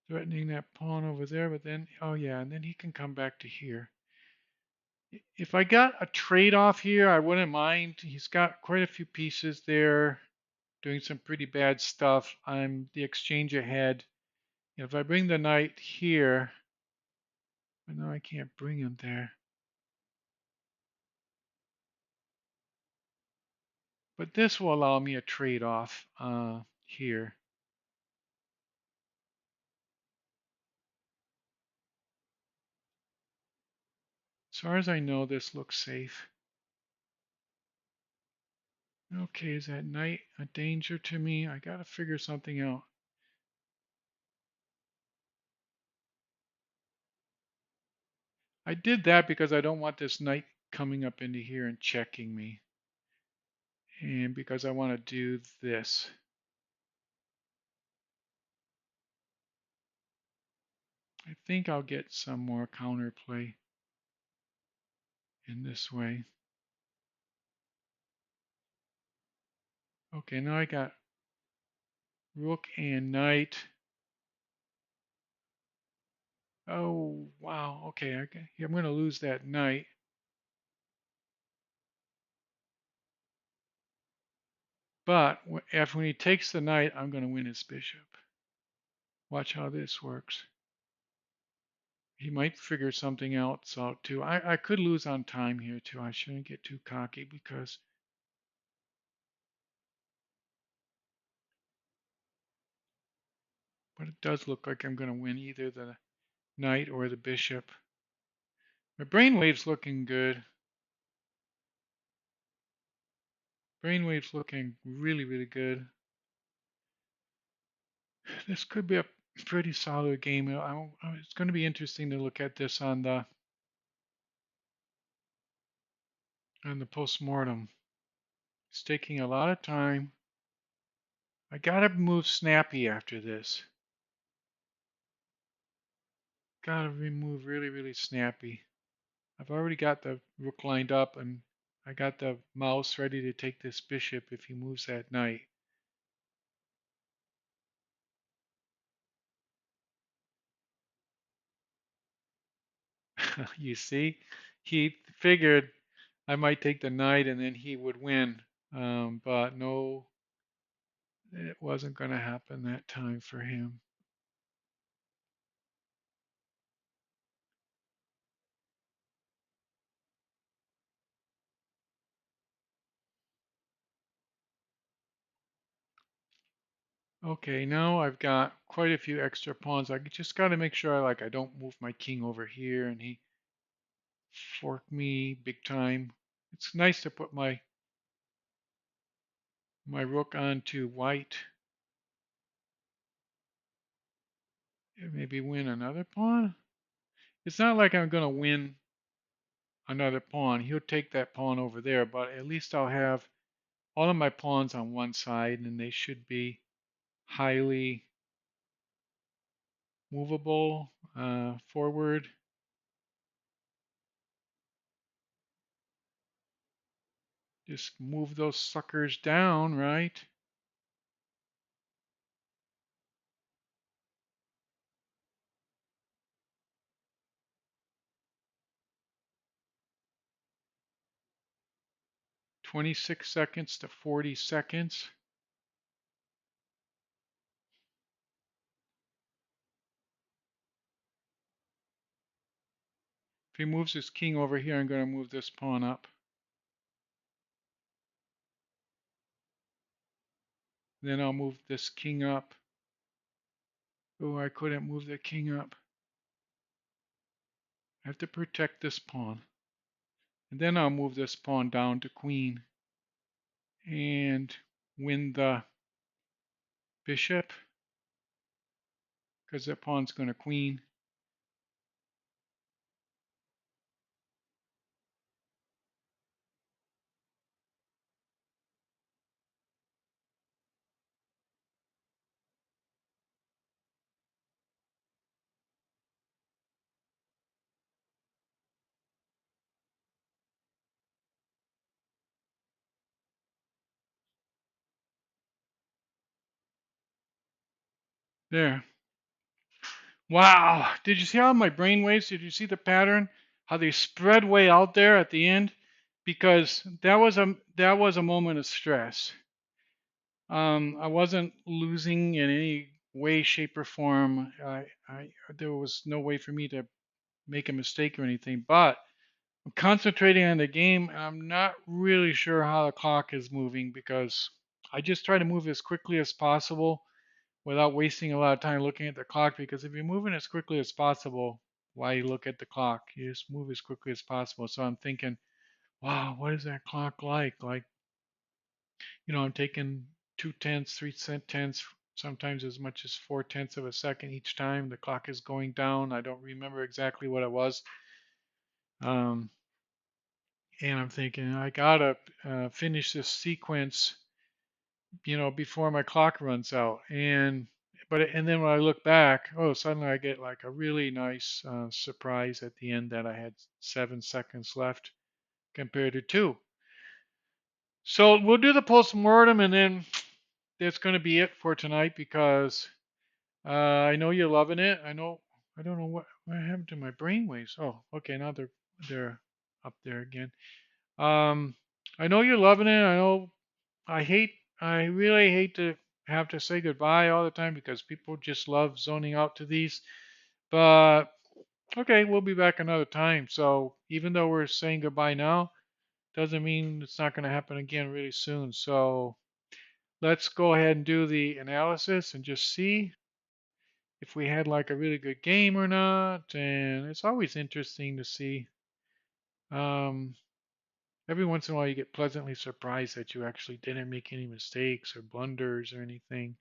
Threatening that pawn over there, but then, oh yeah, and then he can come back to here. If I got a trade-off here, I wouldn't mind. He's got quite a few pieces there, doing some pretty bad stuff. I'm the exchange ahead. If I bring the knight here, but no, I can't bring him there. But this will allow me a trade-off here. As far as I know, this looks safe. Okay, is that knight a danger to me? I gotta figure something out. I did that because I don't want this knight coming up into here and checking me. And because I want to do this. I think I'll get some more counterplay in this way. Okay, now I got rook and knight. Oh, wow. Okay, I'm going to lose that knight. But when he takes the knight, I'm going to win his bishop. Watch how this works. He might figure something else out too. I could lose on time here too. I shouldn't get too cocky because but it does look like I'm going to win either the knight or the bishop. My brainwave's looking good. Brainwave's looking really, really good. This could be a pretty solid game. It's going to be interesting to look at this on the postmortem. It's taking a lot of time. I gotta move snappy after this. Gotta move really, really snappy. I've already got the rook lined up and I got the mouse ready to take this bishop if he moves that knight. You see, he figured I might take the knight and then he would win. But no, it wasn't going to happen that time for him. Okay, now I've got quite a few extra pawns. I just got to make sure I don't move my king over here and he fork me big time. It's nice to put my rook onto white. Maybe win another pawn. It's not like I'm going to win another pawn. He'll take that pawn over there, but at least I'll have all of my pawns on one side, and they should be highly movable forward. Just move those suckers down, right? 26 seconds to 40 seconds. If he moves his king over here, I'm going to move this pawn up. Then I'll move this king up. Oh, I couldn't move the king up. I have to protect this pawn. And then I'll move this pawn down to queen and win the bishop because that pawn's going to queen. There. Wow. Did you see how my brain waves? Did you see the pattern? How they spread way out there at the end? Because that was a moment of stress. I wasn't losing in any way, shape, or form. There was no way for me to make a mistake or anything, but I'm concentrating on the game. And I'm not really sure how the clock is moving because I just try to move as quickly as possible without wasting a lot of time looking at the clock. Because if you're moving as quickly as possible, why look at the clock? You just move as quickly as possible. So I'm thinking, wow, what is that clock like? Like, I'm taking 2/10, 3/10, sometimes as much as 4/10 of a second each time. The clock is going down. I don't remember exactly what it was. Um, and I'm thinking I gotta finish this sequence, before my clock runs out. And then when I look back, oh, suddenly I get like a really nice surprise at the end that I had 7 seconds left compared to two. So we'll do the postmortem, and then that's going to be it for tonight because I know you're loving it. I don't know what happened to my brainwaves. Oh, okay, now they're up there again. Um, I know you're loving it. I hate I really hate to have to say goodbye all the time because people just love zoning out to these. But okay, we'll be back another time. So even though we're saying goodbye now, doesn't mean it's not going to happen again really soon. So let's go ahead and do the analysis and just see if we had like a really good game or not. And it's always interesting to see. Um, every once in a while, you get pleasantly surprised that you actually didn't make any mistakes or blunders or anything.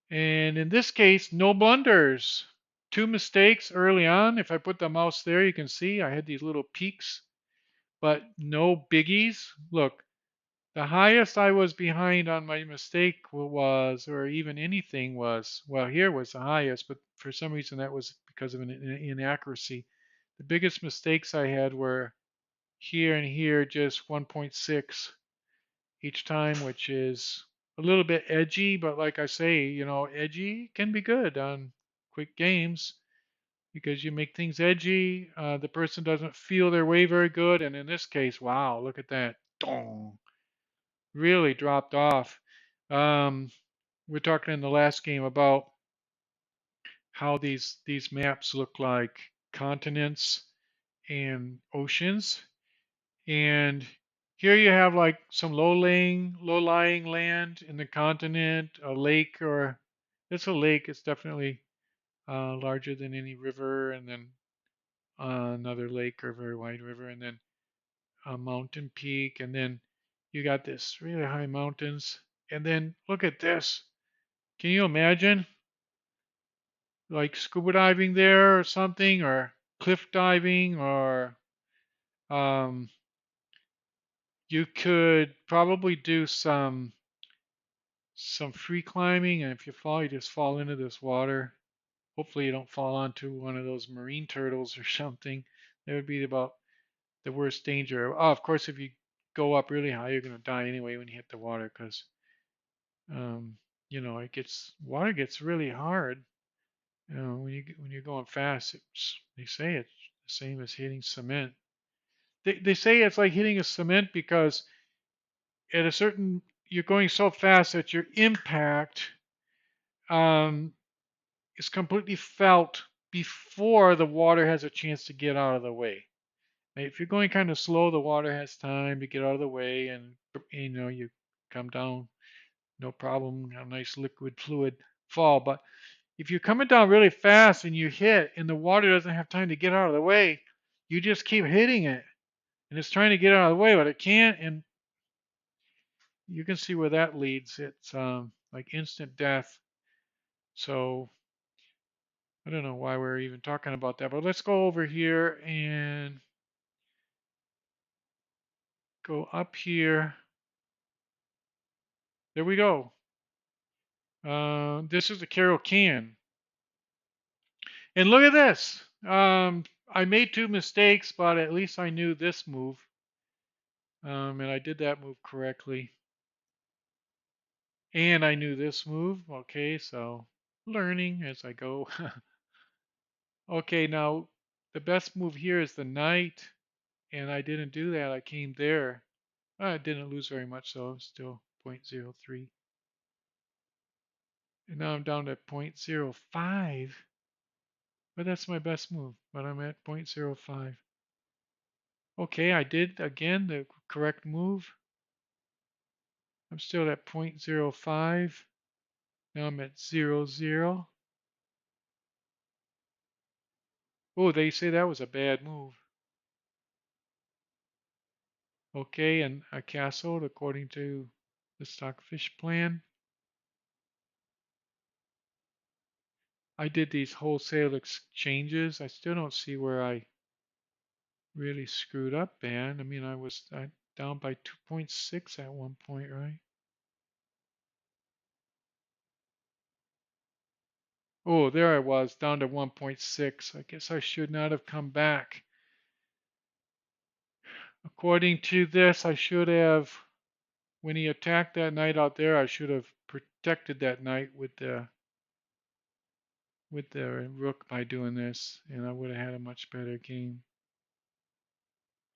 And in this case, no blunders. Two mistakes early on. If I put the mouse there, you can see I had these little peaks, but no biggies. Look, the highest I was behind on my mistake was, or even anything was, well, here was the highest, but for some reason that was because of an inaccuracy. The biggest mistakes I had were here and here, just 1.6 each time, which is a little bit edgy, but like I say, edgy can be good on quick games because you make things edgy. The person doesn't feel their way very good, and in this case, wow, look at that. Dong. Really dropped off. Um, we're talking in the last game about how these maps look like continents and oceans, and here you have like some low-lying land in the continent, a lake, or it's a lake. It's definitely larger than any river, and then another lake or very wide river, and then a mountain peak, and then you got this really high mountains, and then look at this. Can you imagine like scuba diving there or something, or cliff diving, or um, You could probably do some free climbing, and if you fall, you just fall into this water. Hopefully, you don't fall onto one of those marine turtles or something. That would be about the worst danger. Oh, of course, if you go up really high, you're going to die anyway when you hit the water because, um, it gets water gets really hard. When you're going fast, they say it's the same as hitting cement. They say it's like hitting a cement because at a certain you're going so fast that your impact um, is completely felt before the water has a chance to get out of the way. Now, if you're going kind of slow, the water has time to get out of the way, and you come down no problem, a nice liquid fluid fall. But if you're coming down really fast and you hit, and the water doesn't have time to get out of the way, you just keep hitting it, and it's trying to get out of the way, but it can't, and you can see where that leads. It's like instant death. So I don't know why we're even talking about that, but let's go over here and go up here. There we go. This is the Carol can. And look at this. I made two mistakes, but at least I knew this move. And I did that move correctly. And I knew this move. Okay, so learning as I go. Okay, now the best move here is the knight. And I didn't do that. I came there. I didn't lose very much, so still 0.03. And now I'm down to 0.05. But that's my best move. But I'm at 0.05. Okay, I did again the correct move. I'm still at 0.05. Now I'm at 0.0. Oh, they say that was a bad move. Okay, and I castled according to the stockfish plan. I did these wholesale exchanges. I still don't see where I really screwed up, man. I mean, I was down by 2.6 at one point, right? Oh, there I was, down to 1.6. I guess I should not have come back. According to this, I should have, when he attacked that knight out there, I should have protected that knight with the rook by doing this, and I would have had a much better game.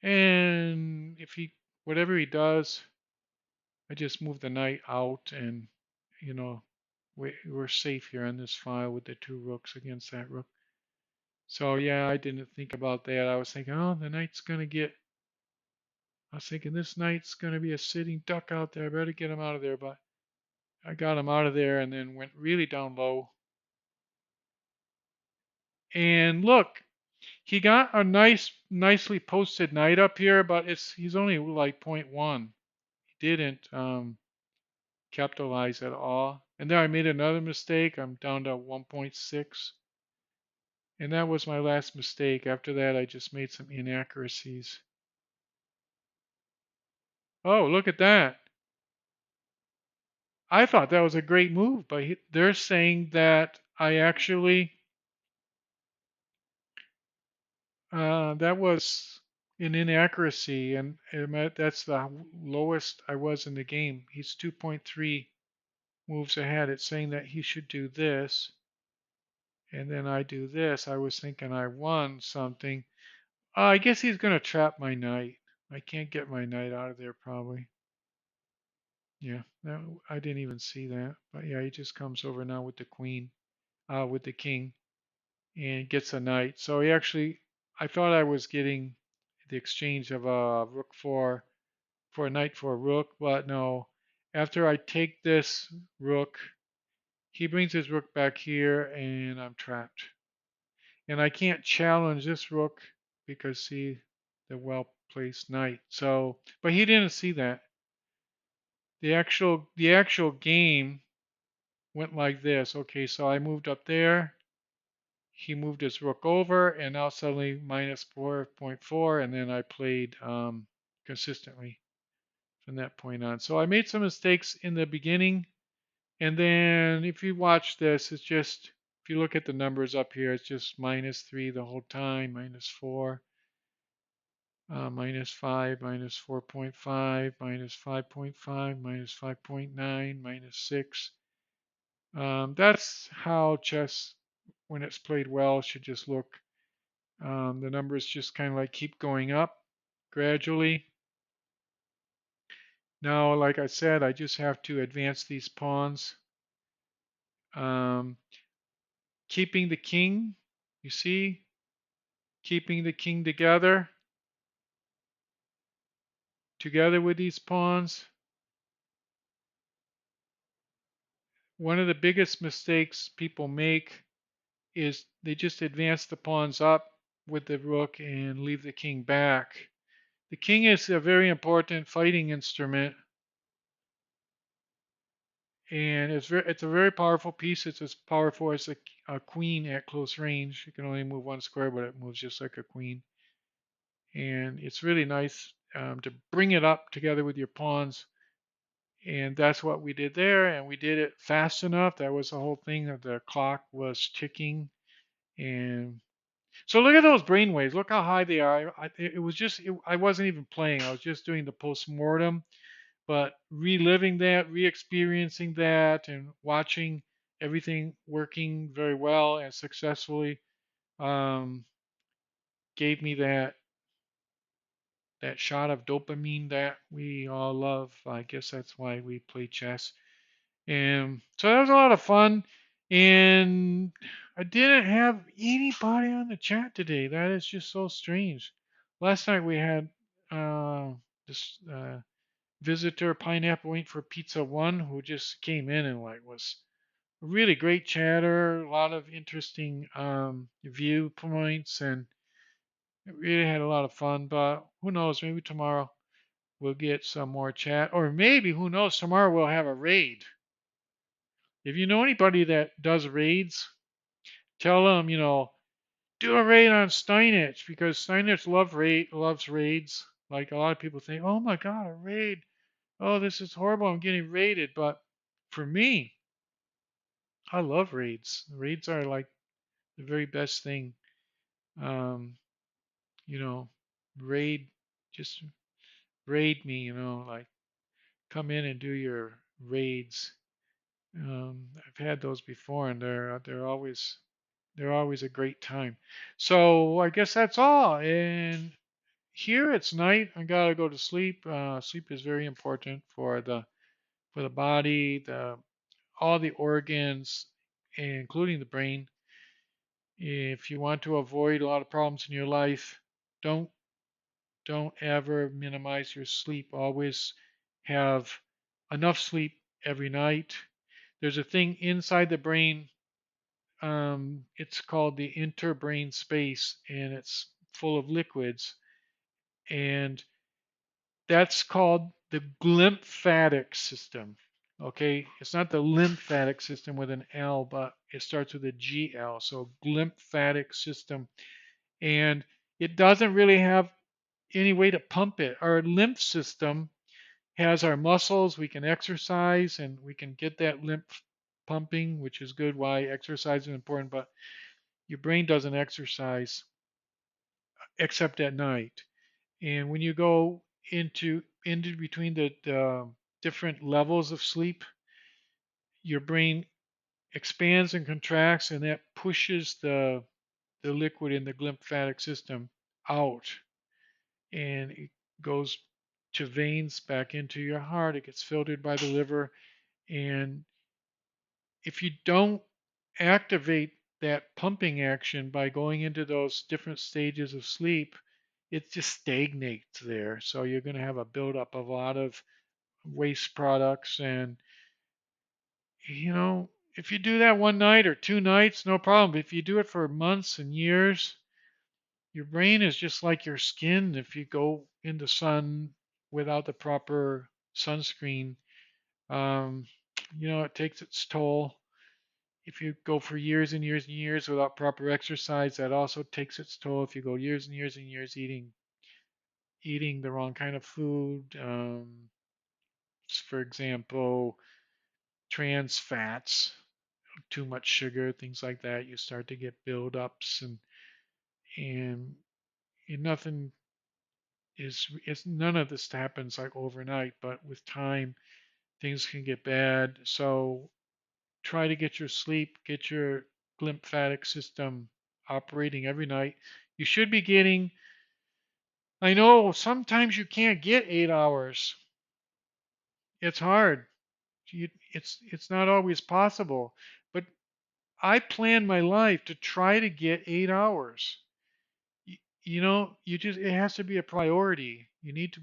And if he, whatever he does, I just move the knight out, and you know, we're safe here on this file with the two rooks against that rook. So yeah, I didn't think about that. I was thinking, oh, the knight's gonna get. I was thinking this knight's gonna be a sitting duck out there. I better get him out of there, but I got him out of there and then went really down low. And look, he got a nicely posted knight up here, but he's only like zero point 0.1. He didn't capitalize at all. And then I made another mistake. I'm down to 1.6. And that was my last mistake. After that, I just made some inaccuracies. Oh, look at that. I thought that was a great move, but they're saying that I actually, that was an inaccuracy, and that's the lowest I was in the game. He's 2.3 moves ahead. It's saying that he should do this, and then I do this. I was thinking I won something. I guess he's going to trap my knight. I can't get my knight out of there probably. Yeah, I didn't even see that. But yeah, he just comes over now with the queen, with the king, and gets a knight. So he actually, I thought I was getting the exchange of a rook for a knight for a rook, but no. After I take this rook, he brings his rook back here, and I'm trapped. And I can't challenge this rook because see the well-placed knight. So, but he didn't see that. The actual game went like this. Okay, so I moved up there. He moved his rook over, and now suddenly minus 4.4, and then I played consistently. from that point on. So I made some mistakes in the beginning, and then if you watch this, it's just if you look at the numbers up here, it's just -3 the whole time, -4, -5, -4.5, -5.5, -5.9, -6. That's how chess, when it's played well, should just look. The numbers just kind of like keep going up gradually. Now, like I said, I just have to advance these pawns. Um, keeping the king, you see, keeping the king together with these pawns. One of the biggest mistakes people make is they just advance the pawns up with the rook and leave the king back. The king is a very important fighting instrument, and it's a very powerful piece. It's as powerful as a queen at close range. You can only move one square, but it moves just like a queen. And it's really nice to bring it up together with your pawns. And that's what we did there, and we did it fast enough. That was the whole thing. That the clock was ticking, and so look at those brain waves. Look how high they are. It was just I wasn't even playing. I was just doing the post mortem, but reliving that, re-experiencing that, and watching everything working very well and successfully um, gave me that shot of dopamine that we all love. I guess that's why we play chess. And so that was a lot of fun. And I didn't have anybody on the chat today. That is just so strange. Last night we had uh, this visitor, Pineapple Wait for Pizza One, who just came in and like was a really great chatter, a lot of interesting viewpoints, and it really had a lot of fun. But who knows? Maybe tomorrow we'll get some more chat, or maybe who knows? Tomorrow we'll have a raid. If you know anybody that does raids, tell them, do a raid on StineItch because StineItch loves raids. Like a lot of people think, oh my God, a raid. Oh, this is horrible. I'm getting raided. But for me, I love raids. Raids are like the very best thing. Um, you know, raid, just raid me, like come in and do your raids. I've had those before, and they're always a great time. So I guess that's all. And here it's night. I gotta go to sleep. Sleep is very important for the body, the all the organs, including the brain. If you want to avoid a lot of problems in your life, don't don't ever minimize your sleep. Always have enough sleep every night. There's a thing inside the brain. It's called the interbrain space, and it's full of liquids. And that's called the glymphatic system. Okay, it's not the lymphatic system with an L, but it starts with a GL. So glymphatic system, and it doesn't really have any way to pump it. Our lymph system has our muscles. We can exercise and we can get that lymph pumping, which is good. Why exercise is important, but your brain doesn't exercise except at night. And when you go into between the different levels of sleep, your brain expands and contracts, and that pushes the liquid in the glymphatic system out, and it goes to veins back into your heart. It gets filtered by the liver, and if you don't activate that pumping action by going into those different stages of sleep, it just stagnates there. So you're going to have a buildup of a lot of waste products. And, if you do that one night or 2 nights, no problem. If you do it for months and years, your brain is just like your skin. If you go in the sun without the proper sunscreen, um, it takes its toll. If you go for years and years and years without proper exercise, that also takes its toll. If you go years and years and years eating the wrong kind of food, For example, trans fats, too much sugar, things like that. You start to get buildups, and nothing is it's none of this happens like overnight, but with time things can get bad. So try to get your sleep, get your lymphatic system operating every night. You should be getting, I know sometimes you can't get 8 hours. It's hard. It's not always possible. But I plan my life to try to get 8 hours. You just, it has to be a priority. You need to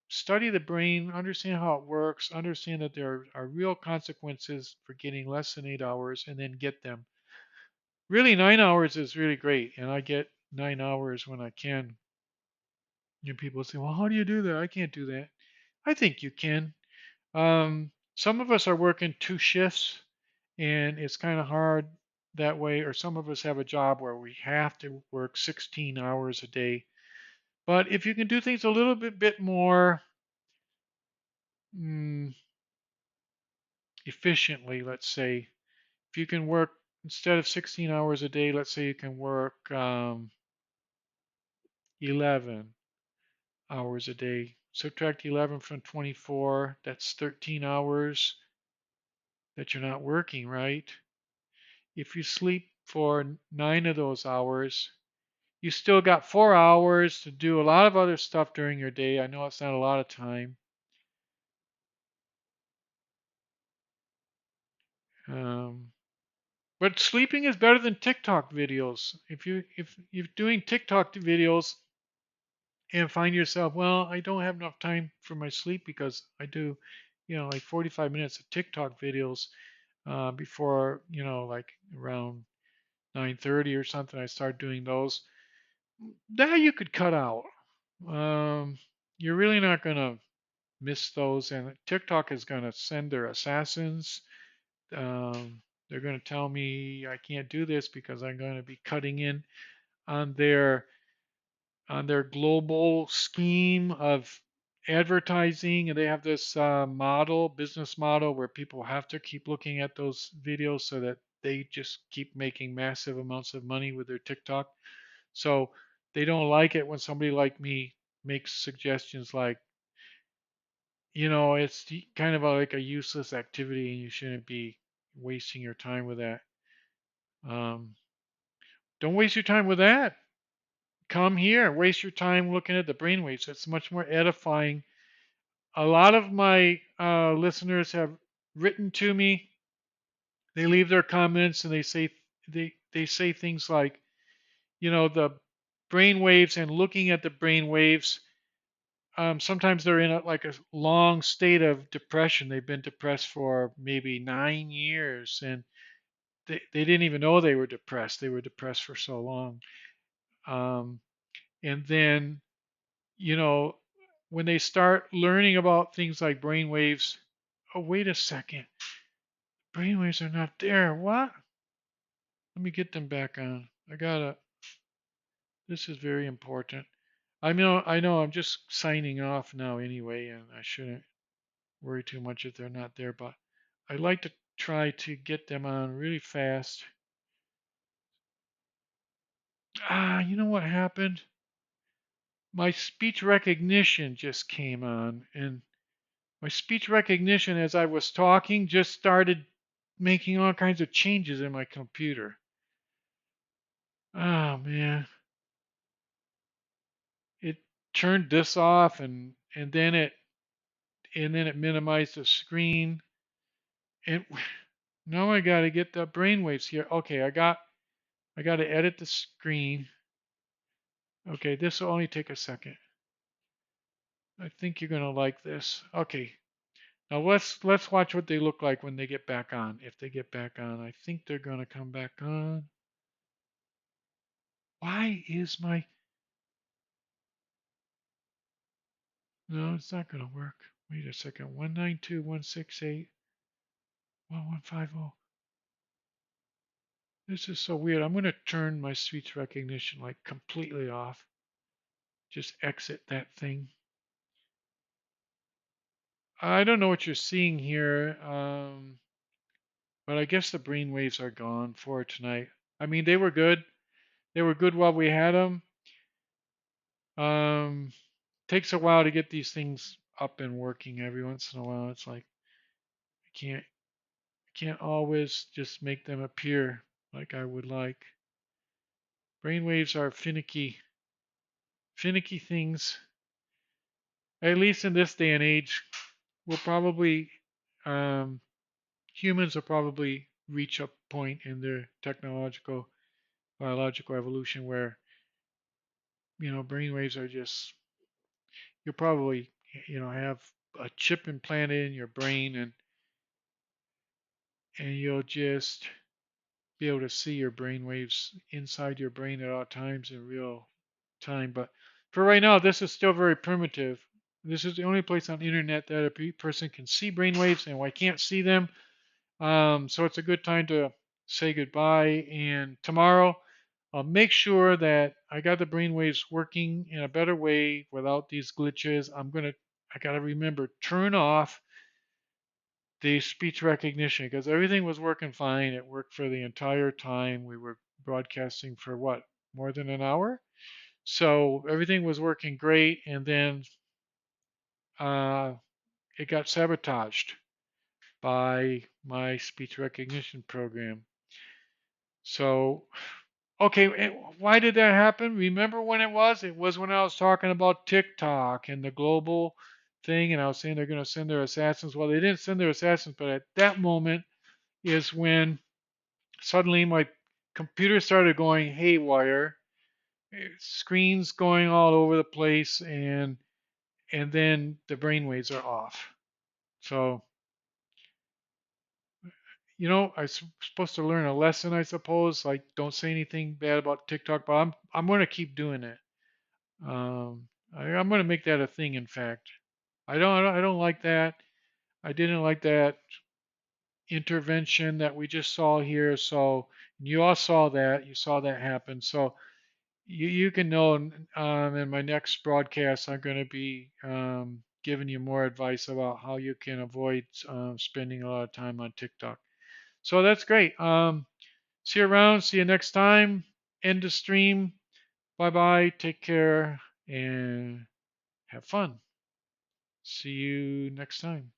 study the brain, understand how it works, understand that there are real consequences for getting less than 8 hours, and then get them. Really, 9 hours is really great, and I get 9 hours when I can. And people say, "Well, how do you do that? I can't do that." I think you can. Some of us are working 2 shifts, and it's kind of hard that way. Or some of us have a job where we have to work 16 hours a day. But if you can do things a little bit more mm, efficiently, let's say, if you can work instead of 16 hours a day, let's say you can work 11 hours a day. Subtract 11 from 24, that's 13 hours that you're not working, right? If you sleep for 9 of those hours, you still got 4 hours to do a lot of other stuff during your day. I know it's not a lot of time. Um, but sleeping is better than TikTok videos. If you're doing TikTok videos and find yourself, well, I don't have enough time for my sleep because I do, like 45 minutes of TikTok videos before, like around 9:30 or something. I start doing those. That you could cut out. Um, you're really not gonna miss those, and TikTok is gonna send their assassins. Um, they're gonna tell me I can't do this because I'm going to be cutting in on their global scheme of advertising, and they have this business model, where people have to keep looking at those videos so that they just keep making massive amounts of money with their TikTok. So they don't like it when somebody like me makes suggestions like, it's kind of like a useless activity and you shouldn't be wasting your time with that. Um, don't waste your time with that. Come here, waste your time looking at the brainwaves. It's much more edifying. A lot of my listeners have written to me. They leave their comments and they say things like, the brain waves, and looking at the brain waves. Sometimes they're in like a long state of depression. They've been depressed for maybe 9 years, and they didn't even know they were depressed. They were depressed for so long. Um, and then, you know, when they start learning about things like brain waves, oh, wait a second. Brainwaves are not there. What? Let me get them back on. This is very important. I know I'm just signing off now anyway, and I shouldn't worry too much if they're not there, but I like to try to get them on really fast. You know what happened? My speech recognition just came on, and my speech recognition, as I was talking, just started making all kinds of changes in my computer. Oh man, it turned this off, and then it minimized the screen, and now I got to get the brainwaves here. Okay, I got to edit the screen. Okay, this will only take a second. I think you're gonna like this. Okay, now let's watch what they look like when they get back on. If they get back on, I think they're gonna come back on. Why is my No, it's not gonna work. Wait a second. 192.168.1150. This is so weird. I'm gonna turn my speech recognition like completely off. Just exit that thing. I don't know what you're seeing here, but I guess the brain waves are gone for tonight. I mean, they were good. They were good while we had them. Um, takes a while to get these things up and working every once in a while. It's like I can't always just make them appear like I would like. Brainwaves are finicky things. At least in this day and age, we'll probably um, humans will probably reach a point in their technological biological evolution where brainwaves are just you'll probably have a chip implanted in your brain and you'll just be able to see your brain waves inside your brain at all times in real time. But for right now, this is still very primitive. This is the only place on the internet that a person can see brain waves, and I can't see them. So it's a good time to say goodbye. And tomorrow, I'll make sure that I got the brain waves working in a better way without these glitches. I gotta remember turn off the speech recognition because everything was working fine. It worked for the entire time. We were broadcasting for what, more than an hour? So everything was working great, and then uh, it got sabotaged by my speech recognition program. So, okay, why did that happen? Remember when it was? It was when I was talking about TikTok and the global thing, and I was saying they're going to send their assassins. Well, they didn't send their assassins, but at that moment is when suddenly my computer started going haywire, screens going all over the place, and then the brainwaves are off. So I'm supposed to learn a lesson, I suppose. Like, don't say anything bad about TikTok, but I'm going to keep doing it. I'm going to make that a thing. In fact, I don't like that. I didn't like that intervention that we just saw here. So you all saw that. You saw that happen. So you can know in my next broadcast, I'm going to be giving you more advice about how you can avoid spending a lot of time on TikTok. So that's great. See you around. See you next time. End the stream. Bye bye. Take care and have fun. See you next time.